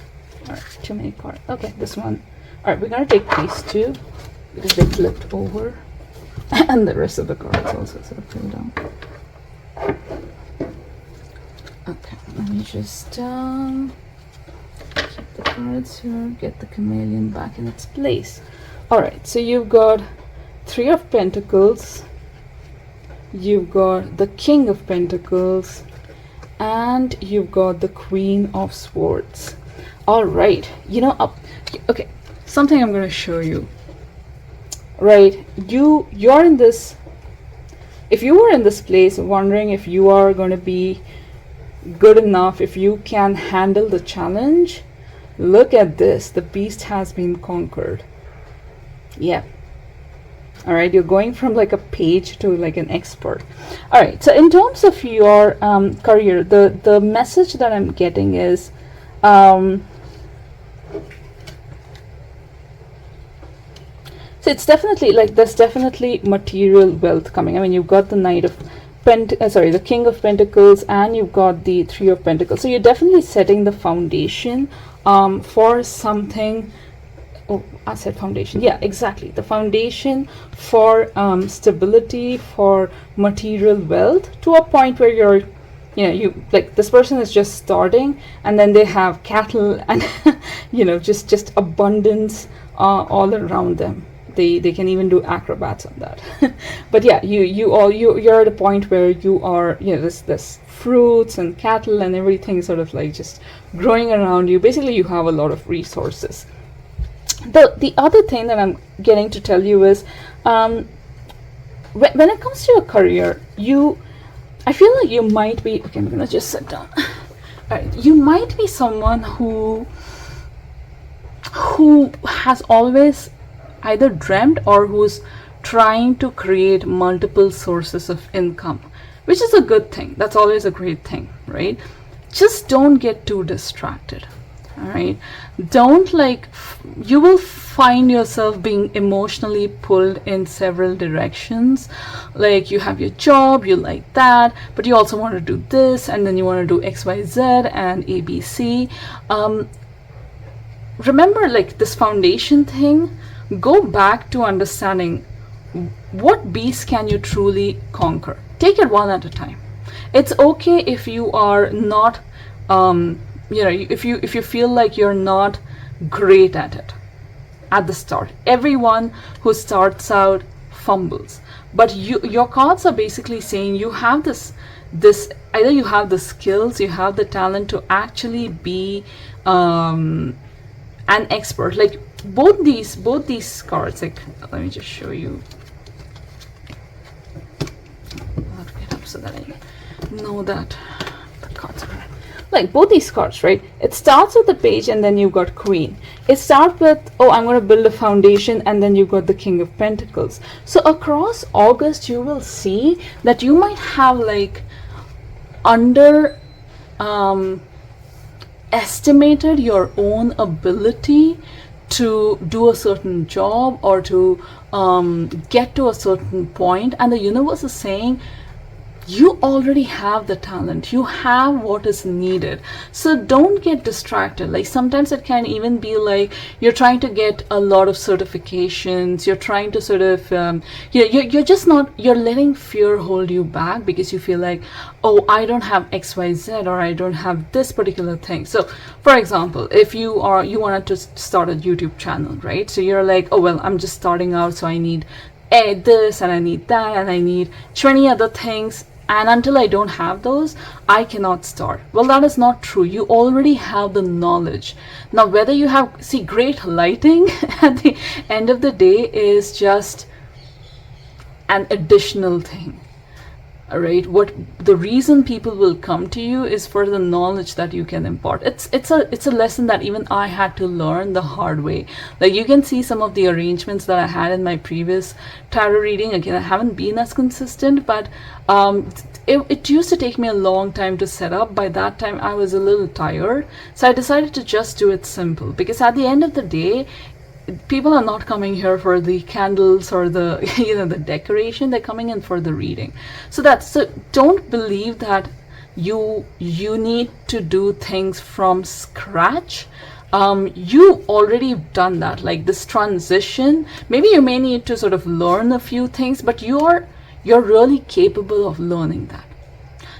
right, too many cards. Okay, this one. All right, we're gonna take these two because they flipped over, and the rest of the cards also sort of fell down. Okay, let me just keep the cards here, get the chameleon back in its place. All right, so you've got 3 of Pentacles. You've got the King of Pentacles, and you've got the Queen of Swords. All right, okay, something I'm going to show you. Right, you're in this. If you were in this place wondering if you are going to be good enough, if you can handle the challenge, look at this. The beast has been conquered. Yeah. All right, you're going from like a page to like an expert. All right, so in terms of your career, the message that I'm getting is so it's definitely like there's definitely material wealth coming. I mean, you've got the Knight of the King of Pentacles, and you've got the 3 of Pentacles. So you're definitely setting the foundation for something. Oh, I said foundation. Yeah, exactly. The foundation for stability, for material wealth, to a point where you like this person is just starting, and then they have cattle and just abundance all around them. They can even do acrobats on that. But yeah, you're at a point where you are this fruits and cattle and everything sort of like just growing around you. Basically, you have a lot of resources. The other thing that I'm getting to tell you is when it comes to your career, I feel like you might be, okay, I'm gonna just sit down. All right, you might be someone who has always either dreamt or who's trying to create multiple sources of income, which is a good thing. That's always a great thing, right? Just don't get too distracted. All right, don't you will find yourself being emotionally pulled in several directions. Like, you have your job, you like that, but you also want to do this, and then you want to do XYZ and ABC. Remember, like, this foundation thing, go back to understanding what beast can you truly conquer. Take it one at a time. It's okay if you are not if you feel like you're not great at it at the start. Everyone who starts out fumbles, but your cards are basically saying you have this either you have the skills, you have the talent to actually be an expert. Like both these cards, like, let me just show you. I'll have to get up so that I know that the cards are like both these cards, right? It starts with the page, and then you've got Queen. It starts with, oh, I'm going to build a foundation, and then you've got the King of Pentacles. So across August, you will see that you might have like under estimated your own ability to do a certain job or to get to a certain point, and the universe is saying you already have the talent, you have what is needed. So don't get distracted. Like sometimes it can even be like you're trying to get a lot of certifications, you're trying to sort of you're just not, you're letting fear hold you back because you feel like, oh, I don't have XYZ, or I don't have this particular thing. So for example, if you wanted to start a YouTube channel, right? So you're like, oh well, I'm just starting out, so I need this and I need that and I need 20 other things, and until I don't have those, I cannot start. Well, that is not true. You already have the knowledge. Now, whether you have, see, great lighting at the end of the day is just an additional thing. All right, what the reason people will come to you is for the knowledge that you can impart. It's a lesson that even I had to learn the hard way. Like you can see some of the arrangements that I had in my previous tarot reading. Again, I haven't been as consistent, but it used to take me a long time to set up. By that time I was a little tired, so I decided to just do it simple, because at the end of the day, people are not coming here for the candles or the the decoration. They're coming in for the reading. So don't believe that you need to do things from scratch. You already done that. Like this transition, maybe you may need to sort of learn a few things, but you're really capable of learning that.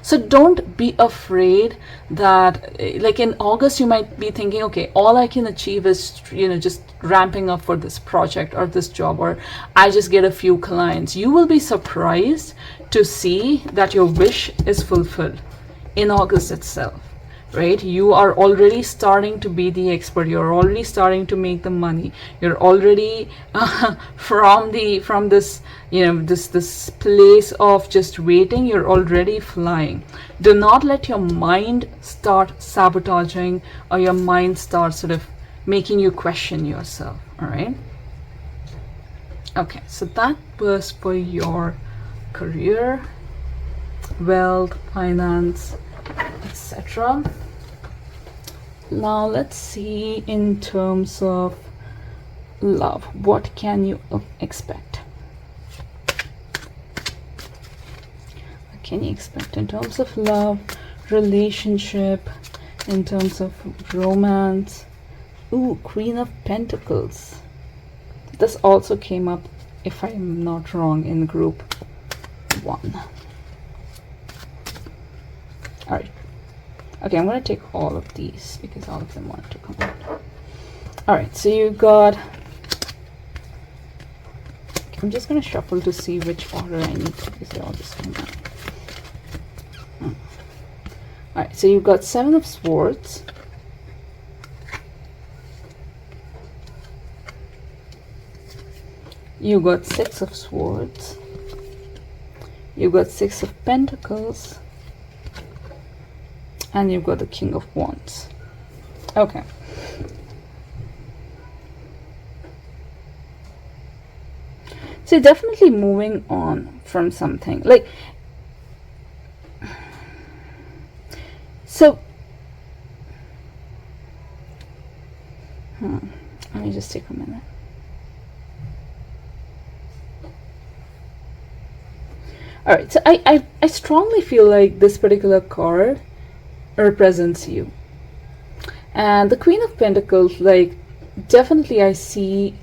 So don't be afraid that, like in August, you might be thinking, okay, all I can achieve is, just ramping up for this project or this job, or I just get a few clients. You will be surprised to see that your wish is fulfilled in August itself. Right? You are already starting to be the expert. You're already starting to make the money. You're already from this, this place of just waiting. You're already flying. Do not let your mind start sabotaging, or your mind start sort of making you question yourself. All right. Okay. So that was for your career, wealth, finance, etc. Now let's see in terms of love, what can you expect? What can you expect in terms of love, relationship, in terms of romance? Ooh, Queen of Pentacles. This also came up, if I'm not wrong, in group 1. All right. Okay, I'm going to take all of these because all of them want to come out. All right, so you got... I'm just going to shuffle to see which order I need to, because they all just come out. All right, so you've got 7 of Swords. You got 6 of Swords. You got 6 of Pentacles. And you've got the King of Wands. Okay. So definitely moving on from something. Like, so, let me just take a minute. All right, so I strongly feel like this particular card represents you, and the Queen of Pentacles, like, definitely I see,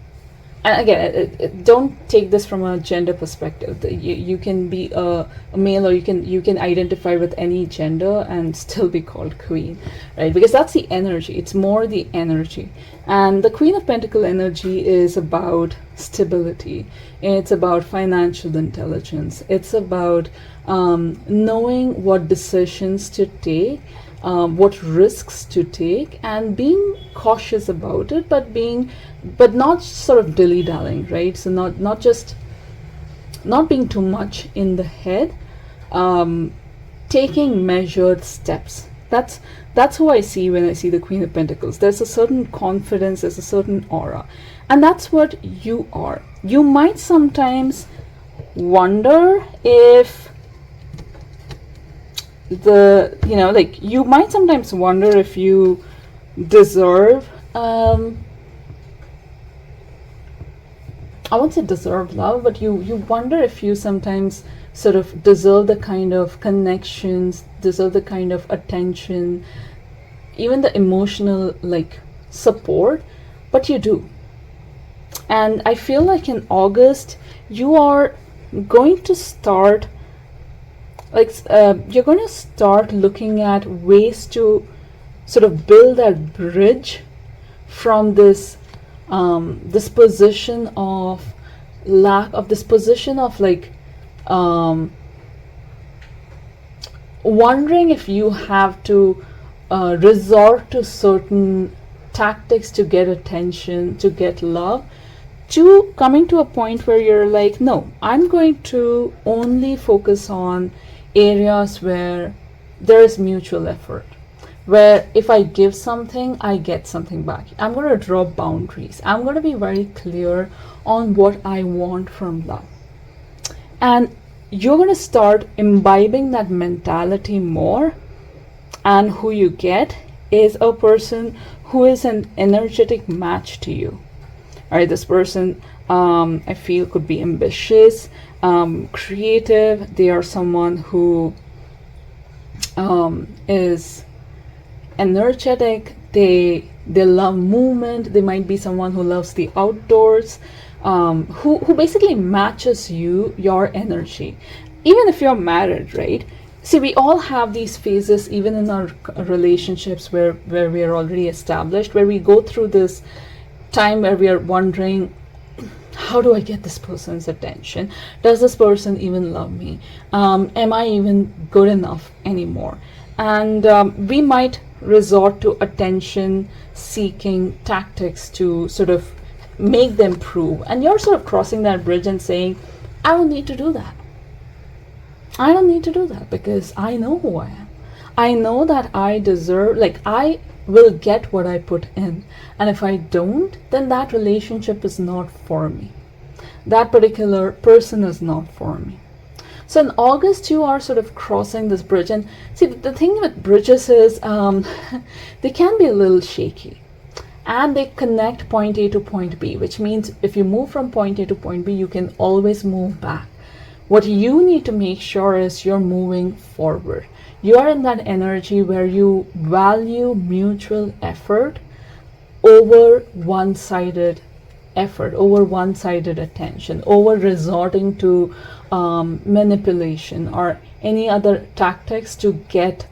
and again, don't take this from a gender perspective. You can be a male, or you can identify with any gender and still be called queen, right? Because that's the energy. It's more the energy. And the Queen of Pentacles energy is about stability. It's about financial intelligence. It's about knowing what decisions to take, what risks to take, and being cautious about it, but not sort of dilly-dallying, right? So not being too much in the head, taking measured steps. That's who I see when I see the Queen of Pentacles. There's a certain confidence, there's a certain aura, and that's what you are. You might sometimes wonder if like you might sometimes wonder if you deserve, I won't say deserve love, but you wonder if you sometimes sort of deserve the kind of connections, deserve the kind of attention, even the emotional like support, but you do. And I feel like in August you are going to start like you're going to start looking at ways to sort of build that bridge from this position of lack of this position of like wondering if you have to resort to certain tactics to get attention, to get love, to coming to a point where you're like, no, I'm going to only focus on areas where there is mutual effort, where if I give something, I get something back. I'm going to draw boundaries. I'm going to be very clear on what I want from love. And you're going to start imbibing that mentality more. And who you get is a person who is an energetic match to you. All right, this person I feel could be ambitious, creative. They are someone who is energetic. They love movement. They might be someone who loves the outdoors, who basically matches your energy. Even if you're married, right? See, we all have these phases, even in our relationships where we are already established, where we go through this time where we are wondering, how do I get this person's attention? Does this person even love me? Am I even good enough anymore? And we might resort to attention seeking tactics to sort of make them prove. And you're sort of crossing that bridge and saying, I don't need to do that. I don't need to do that because I know who I am. I know that I deserve, like, I will get what I put in. And if I don't, then that relationship is not for me. That particular person is not for me. So in August, you are sort of crossing this bridge. And see, the thing with bridges is they can be a little shaky. And they connect point A to point B, which means if you move from point A to point B, you can always move back. What you need to make sure is you're moving forward. You are in that energy where you value mutual effort over one-sided effort, over one-sided attention, over resorting to manipulation or any other tactics to get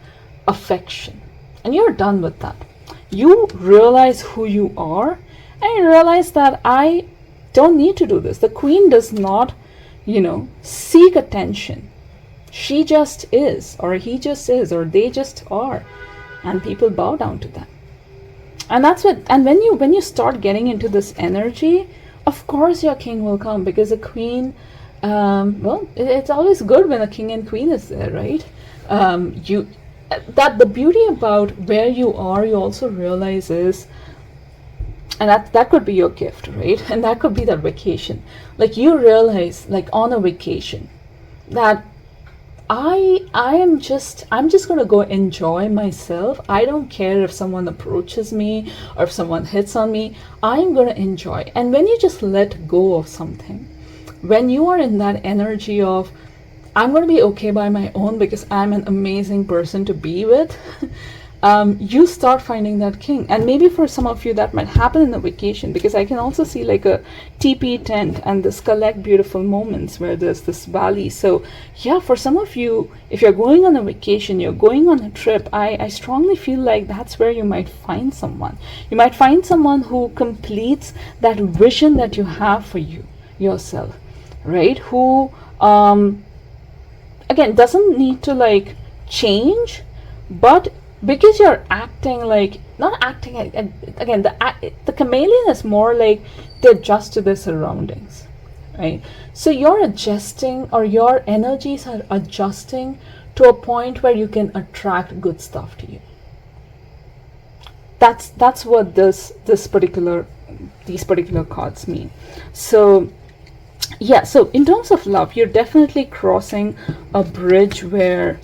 affection. And you're done with that. You realize who you are and you realize that I don't need to do this. The queen does not seek attention. She just is, or he just is, or they just are, and people bow down to them. And that's what. And when you start getting into this energy, of course your king will come, because a queen, it's always good when a king and queen is there, right? That the beauty about where you are, you also realize is. And that could be your gift, right? And that could be that vacation. Like you realize, like on a vacation, that I'm just gonna go enjoy myself. I don't care if someone approaches me or if someone hits on me. I'm gonna enjoy. And when you just let go of something, when you are in that energy of I'm gonna be okay by my own because I'm an amazing person to be with. You start finding that king. And maybe for some of you that might happen in a vacation, because I can also see like a teepee tent and this collect beautiful moments where there's this valley. So yeah, for some of you, if you're going on a vacation, you're going on a trip, I strongly feel like that's where you might find someone. You might find someone who completes that vision that you have for yourself, right? Who again doesn't need to like change, but because you're acting like, not acting again, the chameleon is more like they adjust to their surroundings, right? So you're adjusting, or your energies are adjusting to a point where you can attract good stuff to you. That's what these particular cards mean. So yeah, so in terms of love, you're definitely crossing a bridge where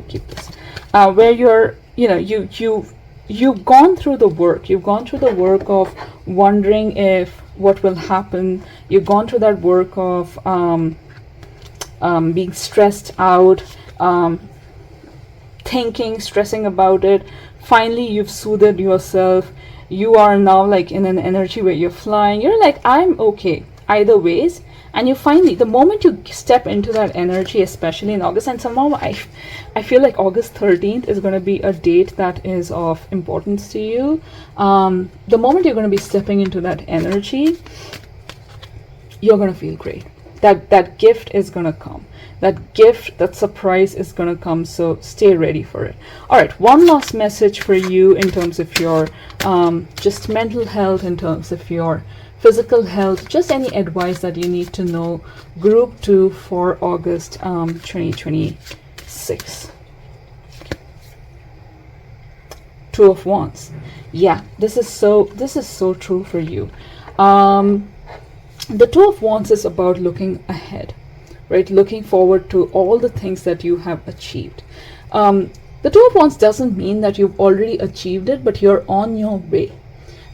Keep this, where you're, you've gone through the work. You've gone through the work of wondering if what will happen. You've gone through that work of being stressed out, thinking, stressing about it. Finally, you've soothed yourself. You are now like in an energy where you're flying. You're like, I'm okay either ways. And you finally, the moment you step into that energy, especially in August, and somehow I feel like August 13th is going to be a date that is of importance to you. The moment you're going to be stepping into that energy, you're going to feel great. That gift is going to come. That gift, that surprise is going to come. So stay ready for it. All right, one last message for you in terms of your just mental health, in terms of your physical health, just any advice that you need to know. Group 2 for August 2026. Two of Wands. Yeah, this is so true for you. The Two of Wands is about looking ahead, right? Looking forward to all the things that you have achieved. The Two of Wands doesn't mean that you've already achieved it, but you're on your way.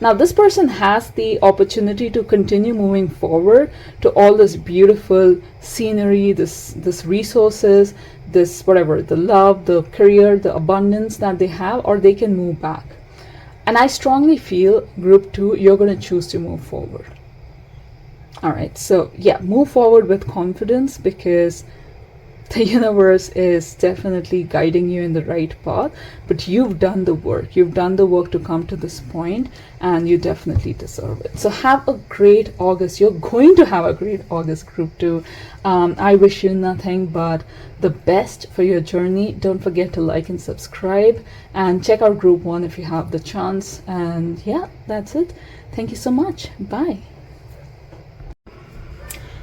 Now, this person has the opportunity to continue moving forward to all this beautiful scenery, this resources, this whatever, the love, the career, the abundance that they have, or they can move back. And I strongly feel, group 2, you're going to choose to move forward. All right, so yeah, move forward with confidence, because the universe is definitely guiding you in the right path, but you've done the work. You've done the work to come to this point, and you definitely deserve it. So have a great August. You're going to have a great August, group 2. I wish you nothing but the best for your journey. Don't forget to like and subscribe, and check out group 1 if you have the chance. And yeah, that's it. Thank you so much. Bye.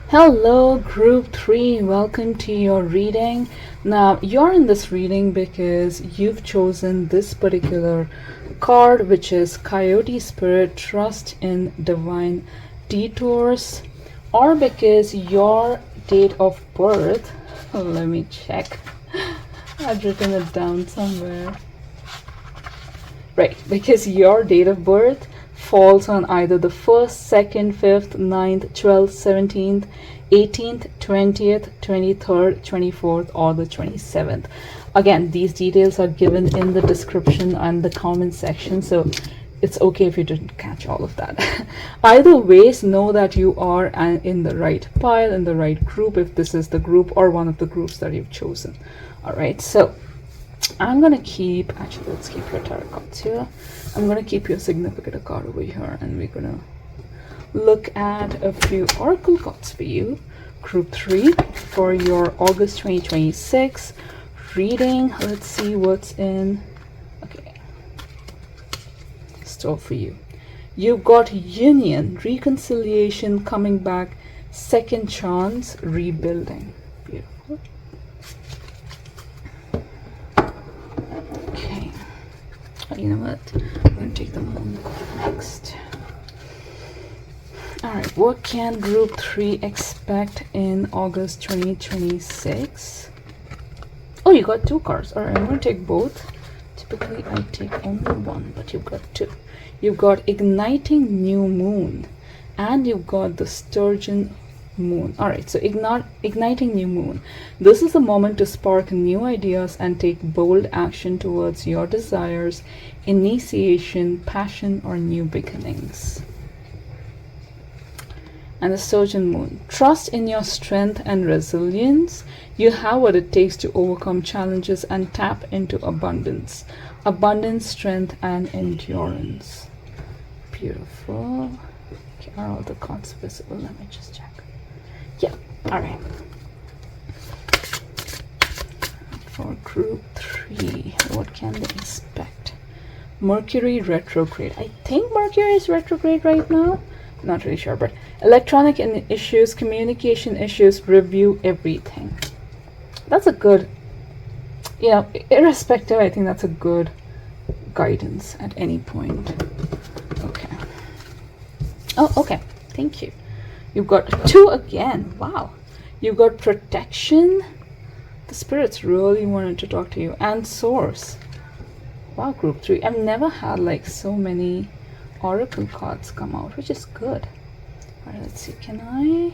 Hello, group 3, welcome to your reading. Now, you're in this reading because you've chosen this particular card, which is Coyote Spirit, Trust in Divine Detours, or because your date of birth, let me check, I've written it down somewhere. Right, because your date of birth falls on either the 1st, 2nd, 5th, 9th, 12th, 17th, 18th, 20th, 23rd, 24th, or the 27th. Again, these details are given in the description and the comment section, so it's okay if you didn't catch all of that. Either ways, know that you are in the right pile, in the right group, if this is the group or one of the groups that you've chosen. All right, so I'm gonna keep, actually let's keep your tarot cards here. I'm gonna keep your significant card over here, and we're gonna look at a few oracle cards for you, group 3, for your August 2026 reading. Let's see what's in store for you. You've got union, reconciliation, coming back, second chance, rebuilding. Beautiful. Okay. You know what? I'm going to take the moon next. Alright, what can group 3 expect in August 2026? Oh, you got 2 cards. Alright, I'm going to take both. Typically, I take only one, but you've got 2. You've got igniting new moon, and you've got the sturgeon moon. Alright, so igniting new moon. This is the moment to spark new ideas and take bold action towards your desires, initiation, passion, or new beginnings. And the sturgeon moon. Trust in your strength and resilience. You have what it takes to overcome challenges and tap into abundance. Abundance, strength, and endurance. Beautiful. Okay, are all the cards visible? Let me just check. Yeah, alright. For group 3, what can they expect? Mercury retrograde. I think Mercury is retrograde right now. Not really sure, but electronic issues, communication issues, review everything. That's a good, irrespective, I think that's a good guidance at any point. Okay. Oh, okay. Thank you. You've got 2 again. Wow. You've got protection, The spirits really wanted to talk to you. And source. Wow, group 3. I've never had like so many oracle cards come out, which is good. Alright, let's see. Can I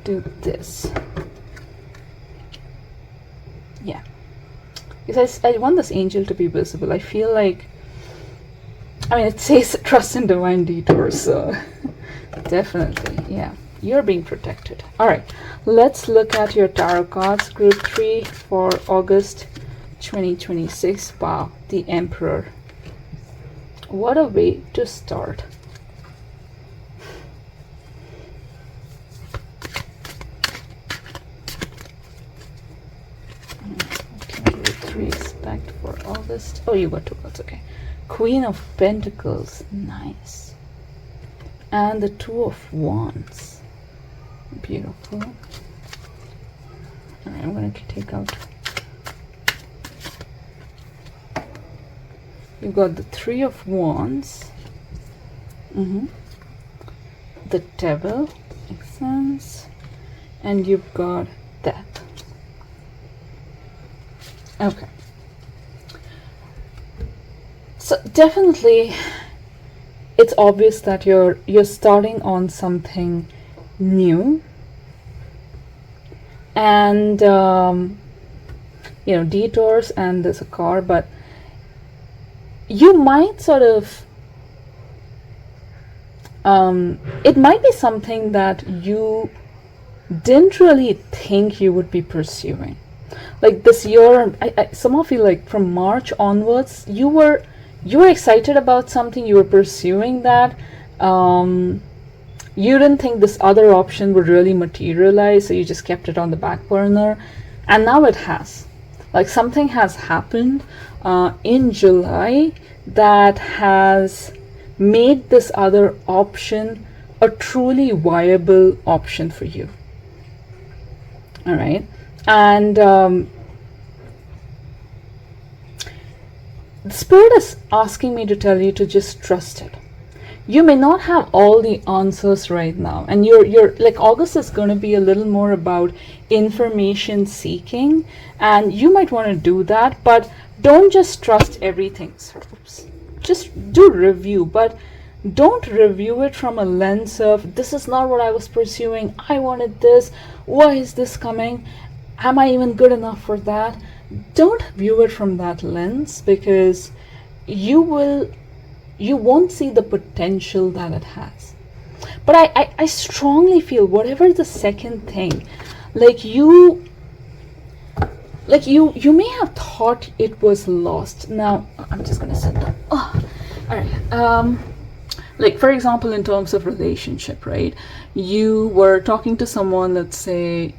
do this? Yeah. Because I want this angel to be visible. I feel like, I mean, it says trust in divine detours, so definitely, yeah. You're being protected. All right, let's look at your tarot cards, group 3 for August 2026. Wow, the Emperor. What a way to start. Okay, group 3 expect for August. Oh, you got 2 cards, okay. Queen of Pentacles, nice. And the 2 of Wands. Beautiful. Alright, I'm going to take out. You've got the 3 of Wands. The Devil. Makes sense. And you've got Death. Okay. So definitely it's obvious that you're starting on something new, and you know, detours, and there's a car, but you might sort of it might be something that you didn't really think you would be pursuing. Like this year, I somehow feel like from March onwards, you were excited about something, you were pursuing that. You didn't think this other option would really materialize, so you just kept it on the back burner, and now it has. Like something has happened in July that has made this other option a truly viable option for you. All right, and the Spirit is asking me to tell you to just trust it. You may not have all the answers right now, and you're like, August is going to be a little more about information seeking, and you might want to do that, but don't just trust everything. Oops. Just do review, but don't review it from a lens of, this is not what I was pursuing, I wanted this, why is this coming, am I even good enough for that? Don't view it from that lens, because you won't see the potential that it has. But I strongly feel whatever the second thing, like you may have thought it was lost. Now I'm just gonna sit down. Oh, all right. Like for example, in terms of relationship, right? You were talking to someone, let's say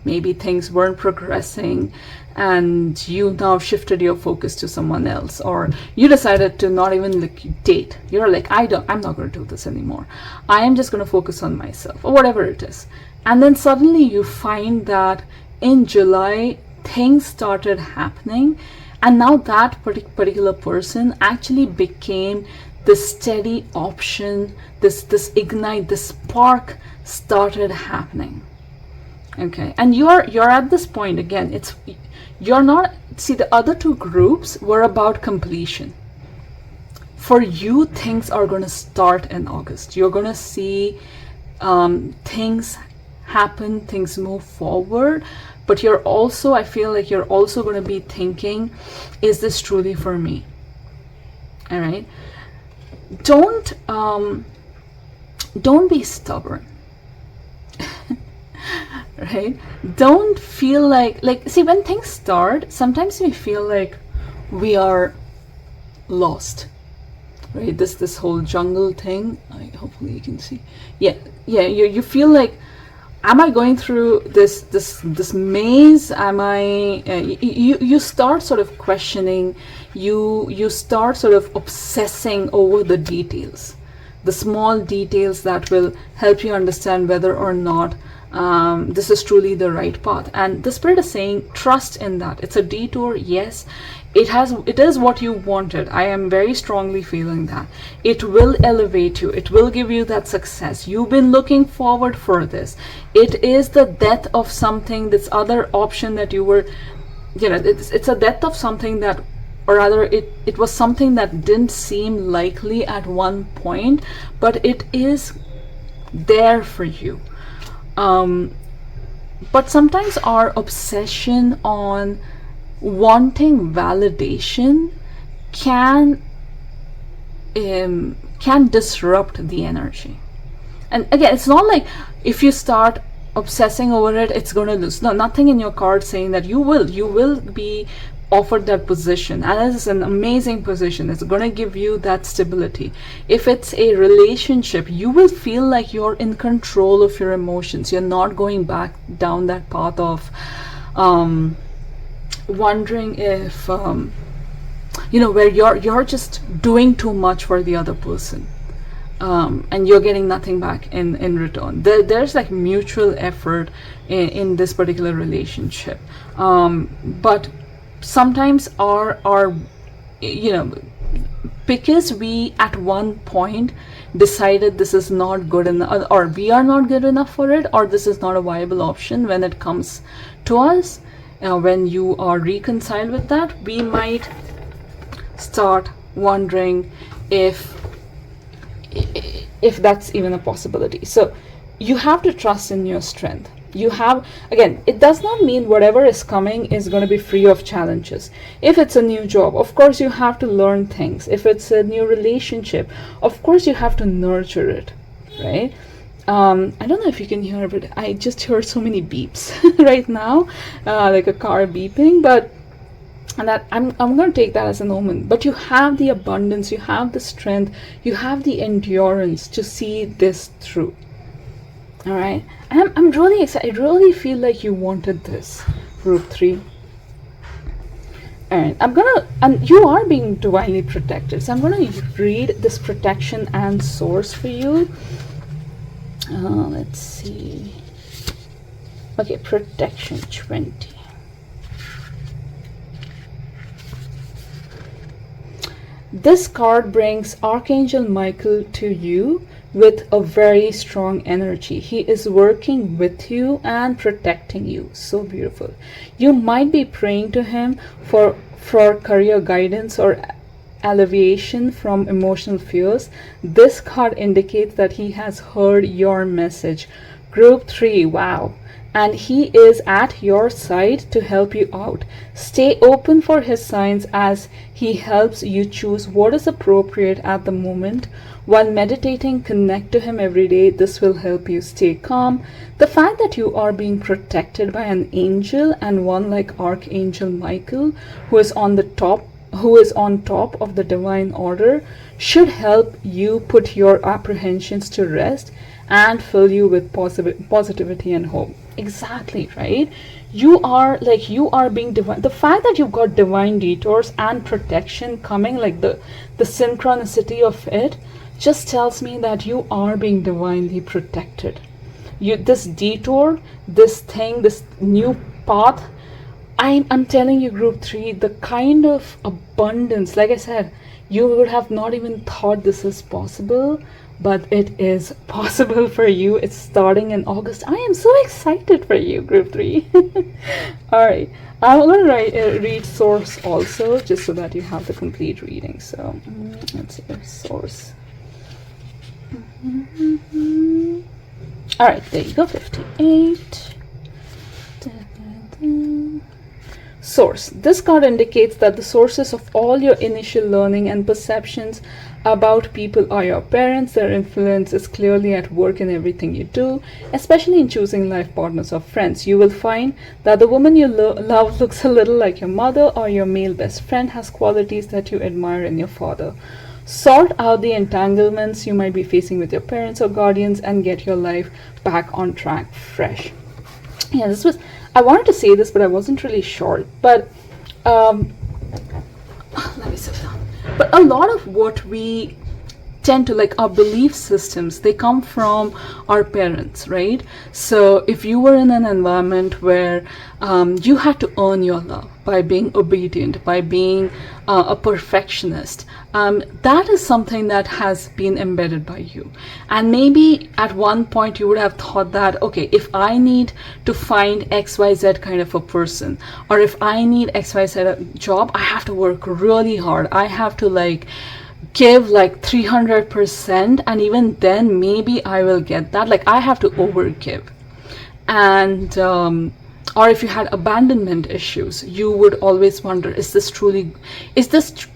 maybe things weren't progressing, and you now shifted your focus to someone else, or you decided to not even like date. You're like, I'm not going to do this anymore. I am just going to focus on myself, or whatever it is. And then suddenly you find that in July things started happening, and now that particular person actually became the steady option. This ignite, this spark started happening. Okay, and you're at this point again. You're not, see, the other two groups were about completion. For you, things are going to start in August. You're going to see things happen, things move forward, but you're also, I feel like you're also going to be thinking, is this truly for me? All right, don't be stubborn. Right? Don't feel like see, when things start, sometimes we feel like we are lost, right? This whole jungle thing, hopefully you can see. Yeah, you feel like, am I going through this maze? Am I you start sort of questioning, you start sort of obsessing over the details, the small details that will help you understand whether or not this is truly the right path. And the Spirit is saying, trust in that. It's a detour, yes. it is what you wanted. I am very strongly feeling that it will elevate you, it will give you that success. You've been looking forward for this. It is the death of something, this other option that you were, it's a death of something that, or rather it was something that didn't seem likely at one point, but it is there for you. But sometimes our obsession on wanting validation can disrupt the energy. And again, it's not like if you start obsessing over it, it's going to lose. No, nothing in your card saying that you will be offered that position, and it's an amazing position. It's going to give you that stability. If it's a relationship, you will feel like you're in control of your emotions. You're not going back down that path of wondering if where you're just doing too much for the other person, and you're getting nothing back in return. There's like mutual effort in this particular relationship, but sometimes our because we at one point decided this is not good enough, or we are not good enough for it, or this is not a viable option when it comes to us. When you are reconciled with that, we might start wondering if that's even a possibility. So you have to trust in your strength. You have, again, it does not mean whatever is coming is going to be free of challenges. If it's a new job, of course you have to learn things. If it's a new relationship, of course you have to nurture it, right? I don't know if you can hear, but I just heard so many beeps right now, like a car beeping, but and that I'm going to take that as an omen. But you have the abundance, you have the strength, you have the endurance to see this through. All right, I'm really excited. I really feel like you wanted this, group 3. And and you are being divinely protected. So I'm gonna read this protection and source for you. Let's see. Okay, protection 20. This card brings Archangel Michael to you with a very strong energy. He is working with you and protecting you. So beautiful. You might be praying to him for career guidance or alleviation from emotional fears. This card indicates that he has heard your message. Group 3, wow. And he is at your side to help you out. Stay open for his signs as he helps you choose what is appropriate at the moment. While meditating, connect to him every day. This will help you stay calm. The fact that you are being protected by an angel, and one like Archangel Michael, who is on top of the divine order, should help you put your apprehensions to rest and fill you with positivity and hope. Exactly, right? You are being divine. The fact that you've got divine detours and protection coming, like the synchronicity of it, just tells me that you are being divinely protected. This detour, this thing, this new path, I'm telling you, group 3, the kind of abundance, like I said, you would have not even thought this is possible, but it is possible for you. It's starting in August. I am so excited for you, group 3. All right, I'm going to read source also, just so that you have the complete reading. So let's see, source. All right, there you go, 58. Source. This card indicates that the sources of all your initial learning and perceptions about people are your parents. Their influence is clearly at work in everything you do, especially in choosing life partners or friends. You will find that the woman you love looks a little like your mother, or your male best friend has qualities that you admire in your father. Sort out the entanglements you might be facing with your parents or guardians and get your life back on track fresh. Yeah, I wanted to say this, but I wasn't really sure. But let me sit down. But a lot of what we tend to, like, our belief systems, they come from our parents, right? So if you were in an environment where you had to earn your love by being obedient, by being a perfectionist, that is something that has been embedded by you. And maybe at one point you would have thought that, okay, if I need to find XYZ kind of a person, or if I need XYZ job, I have to work really hard. I have to, like, give like 300%, and even then maybe I will get that. Like, I have to overgive. And or if you had abandonment issues, you would always wonder, is this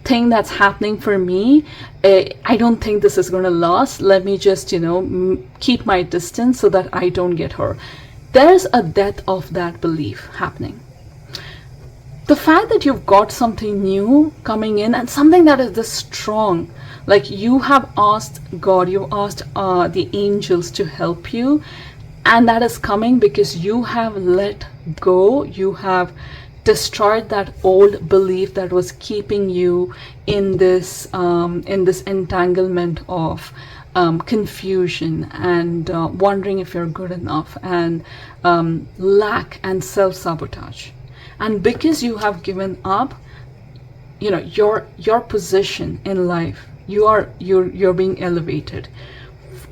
thing that's happening for me? I don't think this is going to last. Let me just, keep my distance so that I don't get hurt. There's a death of that belief happening. The fact that you've got something new coming in, and something that is this strong, like, you have asked God, you asked the angels to help you, and that is coming because you have let go, you have destroyed that old belief that was keeping you in this entanglement of confusion and wondering if you're good enough, and lack and self-sabotage. And because you have given up, your position in life, you're being elevated.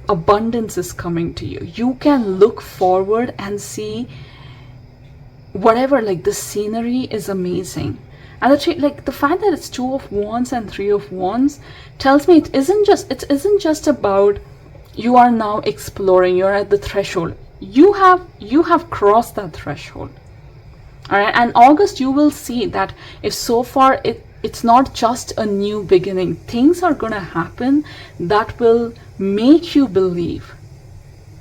Abundance is coming to you. You can look forward and see whatever, like, the scenery is amazing. And the fact that it's 2 of Wands and 3 of Wands tells me it isn't just about you are now exploring, you're at the threshold. You have crossed that threshold. All right, and August, you will see that if so far it's not just a new beginning, things are going to happen that will make you believe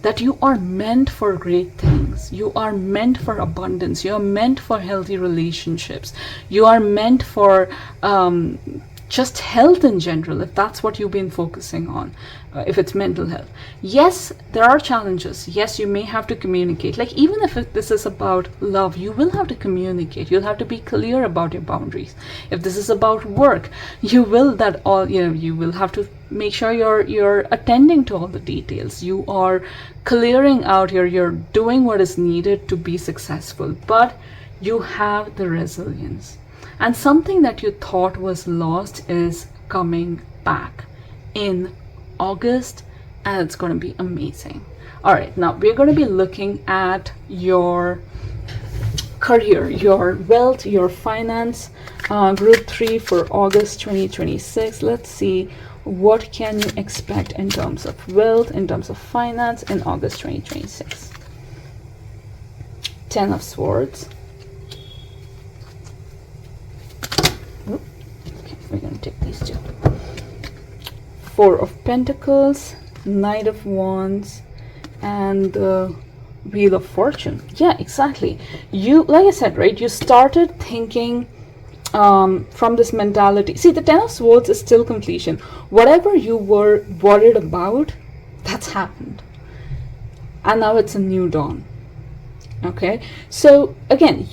that you are meant for great things. You are meant for abundance. You are meant for healthy relationships. You are meant for just health in general, if that's what you've been focusing on, if it's mental health. Yes, there are challenges. Yes, you may have to communicate. Like, even if this is about love, you will have to communicate. You'll have to be clear about your boundaries. If this is about work, you will have to make sure you're attending to all the details. You are clearing out, you're doing what is needed to be successful, but you have the resilience. And something that you thought was lost is coming back in August, and it's going to be amazing. All right, now we're going to be looking at your career, your wealth, your finance, group 3 for August 2026. Let's see, what can you expect in terms of wealth, in terms of finance in August 2026. 10 of Swords. We're going to take these two. 4 of Pentacles, Knight of Wands, and the Wheel of Fortune. Yeah, exactly. You, like I said, right, you started thinking from this mentality. See, the 10 of Swords is still completion. Whatever you were worried about, that's happened. And now it's a new dawn. Okay? So, again,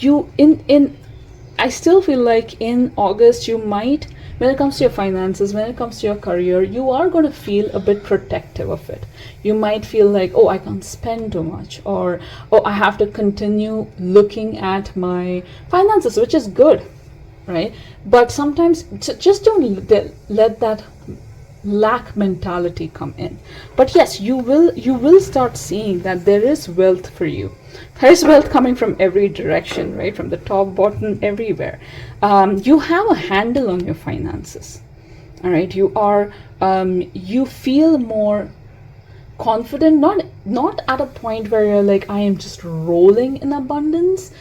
I still feel like in August, you might, when it comes to your finances, when it comes to your career, you are going to feel a bit protective of it. You might feel like, oh, I can't spend too much, or, oh, I have to continue looking at my finances, which is good, right? But sometimes just don't let that lack mentality come in. But yes, you will start seeing that there is wealth for you. There is wealth coming from every direction, right? From the top, bottom, everywhere. You have a handle on your finances. All right, you feel more confident, not at a point where you're like, I am just rolling in abundance,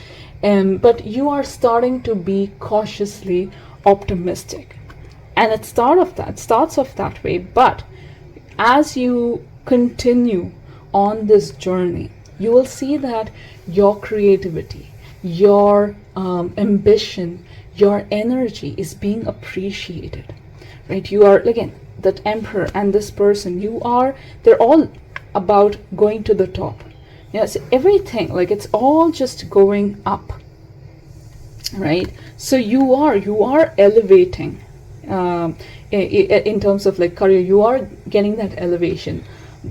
but you are starting to be cautiously optimistic. And it starts off that way. But as you continue on this journey, you will see that your creativity, your ambition, your energy is being appreciated, right? You are, again, that Emperor and this person, they're all about going to the top. Yes, everything, like, it's all just going up, right? So you are elevating um, in terms of like career, you are getting that elevation.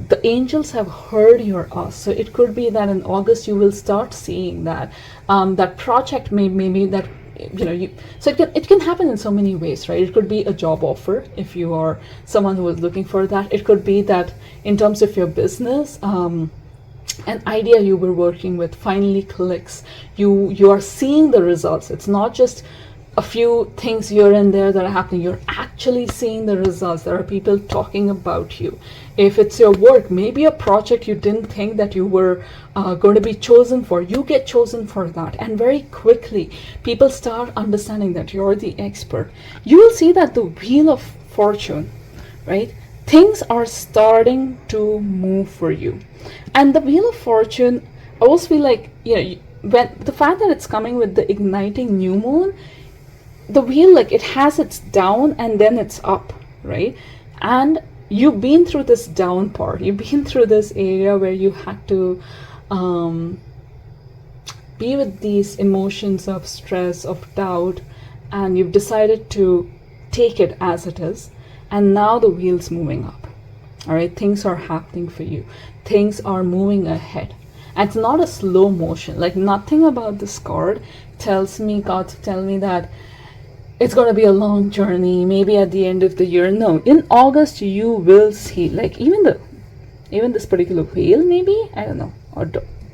The angels have heard your ask, so it could be that in August you will start seeing that that project maybe that you, so it can happen in so many ways, right? It could be a job offer if you are someone who is looking for that. It could be that in terms of your business, an idea you were working with finally clicks. You are seeing the results. It's not just a few things here and there that are happening. You're actually seeing the results. There are people talking about you. If it's your work, maybe a project you didn't think that you were going to be chosen for, you get chosen for that, and very quickly people start understanding that you're the expert. You will see that the wheel of fortune, right? Things are starting to move for you. And the wheel of fortune, I always feel like, when the fact that it's coming with the igniting new moon, the wheel, like, it has its down and then it's up, right? And you've been through this down part. You've been through this area where you had to be with these emotions of stress, of doubt, and you've decided to take it as it is. And now the wheel's moving up. All right, things are happening for you. Things are moving ahead. And it's not a slow motion. Like, nothing about this card tells me, God's telling me that it's going to be a long journey, maybe at the end of the year. No, in August you will see, like, even this particular whale, maybe, I don't know, or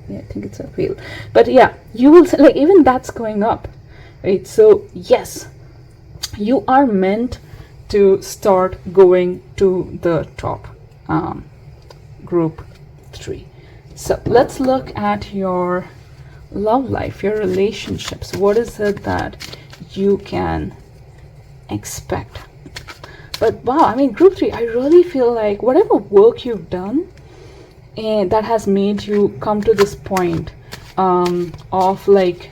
yeah, I think it's a whale, but yeah, you will see, like, even that's going up, right? So yes, you are meant to start going to the top. Group 3. So let's look at your love life, your relationships. What is it that you can expect? But wow, I mean, group 3, I really feel like whatever work you've done and that has made you come to this point of, like,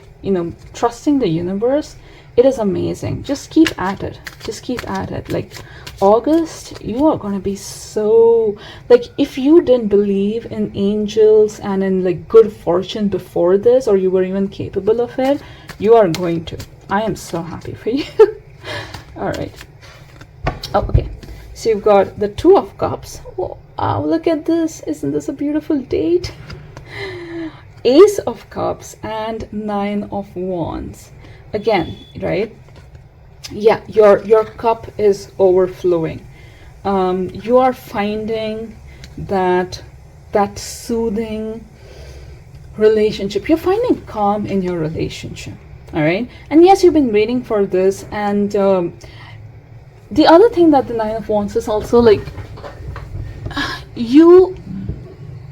trusting the universe, it is amazing. Just keep at it. Just keep at it. Like, August, you are going to be so, like, if you didn't believe in angels and in, like, good fortune before this, or you were even capable of it, you are going to. I am so happy for you. All right. Oh, okay. So you've got the 2 of Cups. Wow, look at this. Isn't this a beautiful date? Ace of Cups and 9 of Wands. Again, right? Yeah, your cup is overflowing. You are finding that soothing relationship. You're finding calm in your relationship. All right. And yes, you've been waiting for this. And the other thing that the 9 of Wands is also, like, you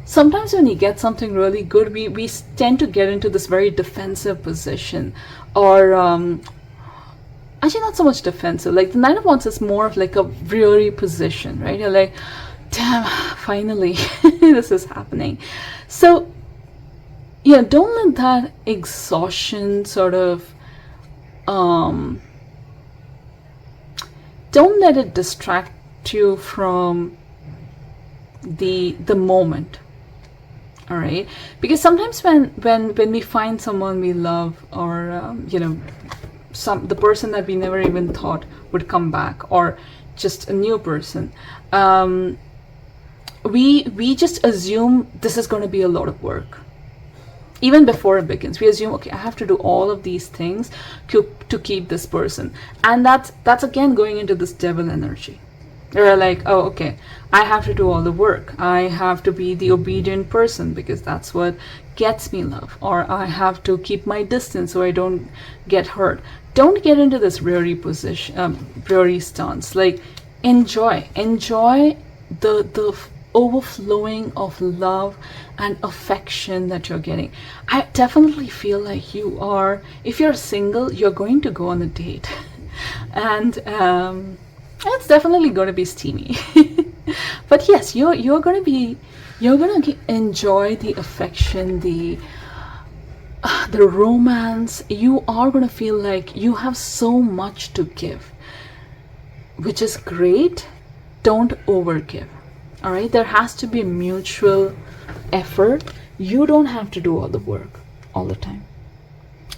sometimes when you get something really good, we tend to get into this very defensive position, or actually not so much defensive. Like, the 9 of Wands is more of like a weary position, right? You're like, damn, finally this is happening. So yeah, don't let that exhaustion sort of don't let it distract you from the moment. All right, because sometimes when we find someone we love, or the person that we never even thought would come back, or just a new person, we just assume this is going to be a lot of work. Even before it begins, we assume, okay, I have to do all of these things to keep this person. And that's again going into this devil energy. They're like, oh, okay, I have to do all the work. I have to be the obedient person because that's what gets me love. Or I have to keep my distance so I don't get hurt. Don't get into this weary position, weary stance. Like, enjoy the overflowing of love and affection that you're getting. I definitely feel like you are, if you're single, you're going to go on a date. And it's definitely going to be steamy. But yes, you're going to enjoy the affection, the romance. You are going to feel like you have so much to give, which is great. Don't overgive. All right, there has to be mutual effort. You don't have to do all the work all the time.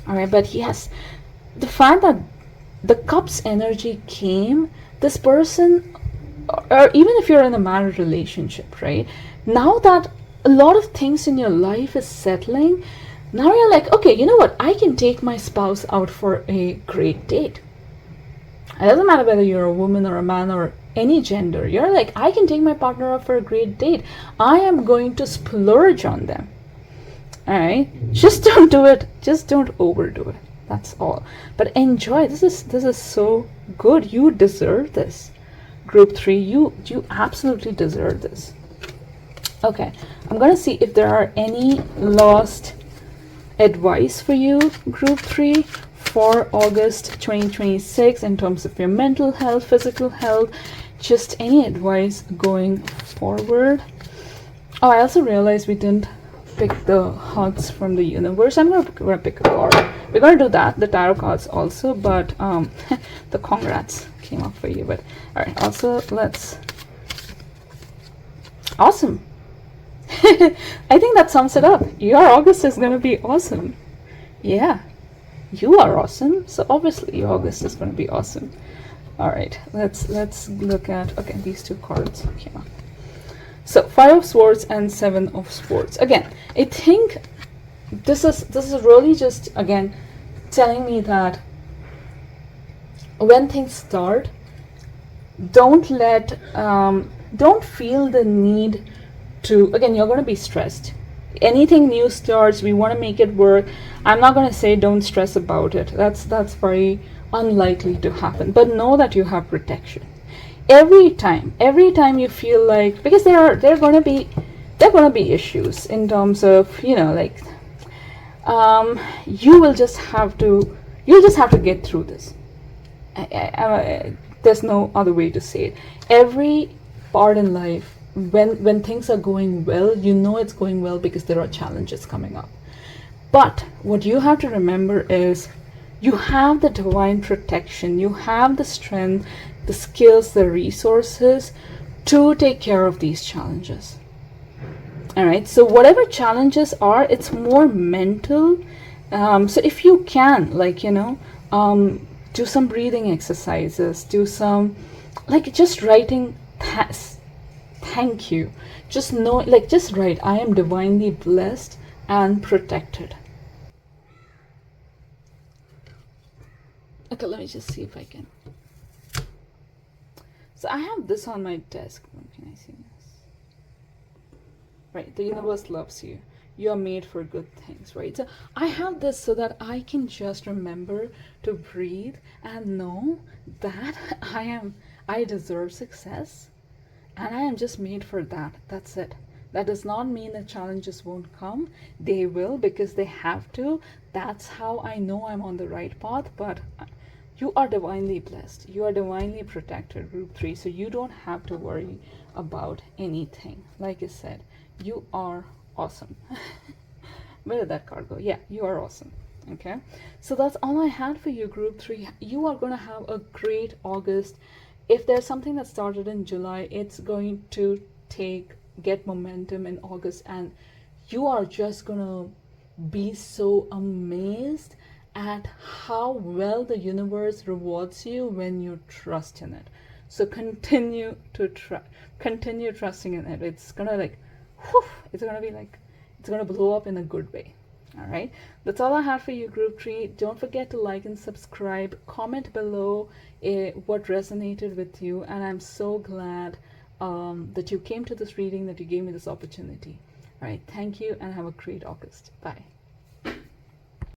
All right, but yes, the fact that the Cup's energy came, this person, or even if you're in a married relationship, right? Now that a lot of things in your life is settling, now you're like, okay, you know what? I can take my spouse out for a great date. It doesn't matter whether you're a woman or a man or any gender. You're like, I can take my partner out for a great date. I am going to splurge on them. All right, just don't do it. Just don't overdo it. That's all. But enjoy. This is so good. You deserve this. Group 3, you absolutely deserve this. Okay, I'm gonna see if there are any lost advice for you, Group 3, for August 2026 in terms of your mental health, physical health, just any advice going forward. Oh, I also realized we didn't pick the hugs from the universe. I'm gonna pick a card. We're gonna do that, the tarot cards also, but the congrats came up for you. But all right, also let's, awesome. I think that sums it up. Your August is gonna be awesome. Yeah, you are awesome, so obviously your August is gonna be awesome. All right, let's look at, okay, these two cards came up. So 5 of Swords and 7 of Swords. Again, I think this is really just, again, telling me that when things start, don't feel the need to, again, you're going to be stressed. Anything new starts, we want to make it work. I'm not going to say don't stress about it. That's very unlikely to happen. But know that you have protection. Every time you feel like, because there are going to be issues in terms of, you know, like you'll just have to get through this. There's no other way to say it. Every part in life, when things are going well, you know it's going well because there are challenges coming up. But what you have to remember is you have the divine protection, you have the strength, the skills, the resources to take care of these challenges. All right, so whatever challenges are, it's more mental. So if you can, like, you know, do some breathing exercises, do some, like, just writing thank you. Just know, like, just write, I am divinely blessed and protected. Okay, let me just see if I can. So I have this on my desk. When can I see this? Right, the universe loves you. You are made for good things, right? So I have this so that I can just remember to breathe and know that I deserve success and I am just made for that. That's it. That does not mean that challenges won't come. They will, because they have to. That's how I know I'm on the right path. But you are divinely blessed. You are divinely protected, Group 3. So you don't have to worry about anything. Like I said, you are awesome. Where did that card go? Yeah, you are awesome. Okay, so that's all I had for you, Group 3. You are going to have a great August. If there's something that started in July, it's going to get momentum in August, and you are just going to be so amazed at how well the universe rewards you when you trust in it. So continue trusting in it. It's gonna, like, whew, it's gonna blow up in a good way. All right, that's all I have for you, Group 3. Don't forget to like and subscribe. Comment below what resonated with you, and I'm so glad that you came to this reading, that you gave me this opportunity. All right, thank you, and have a great August. Bye.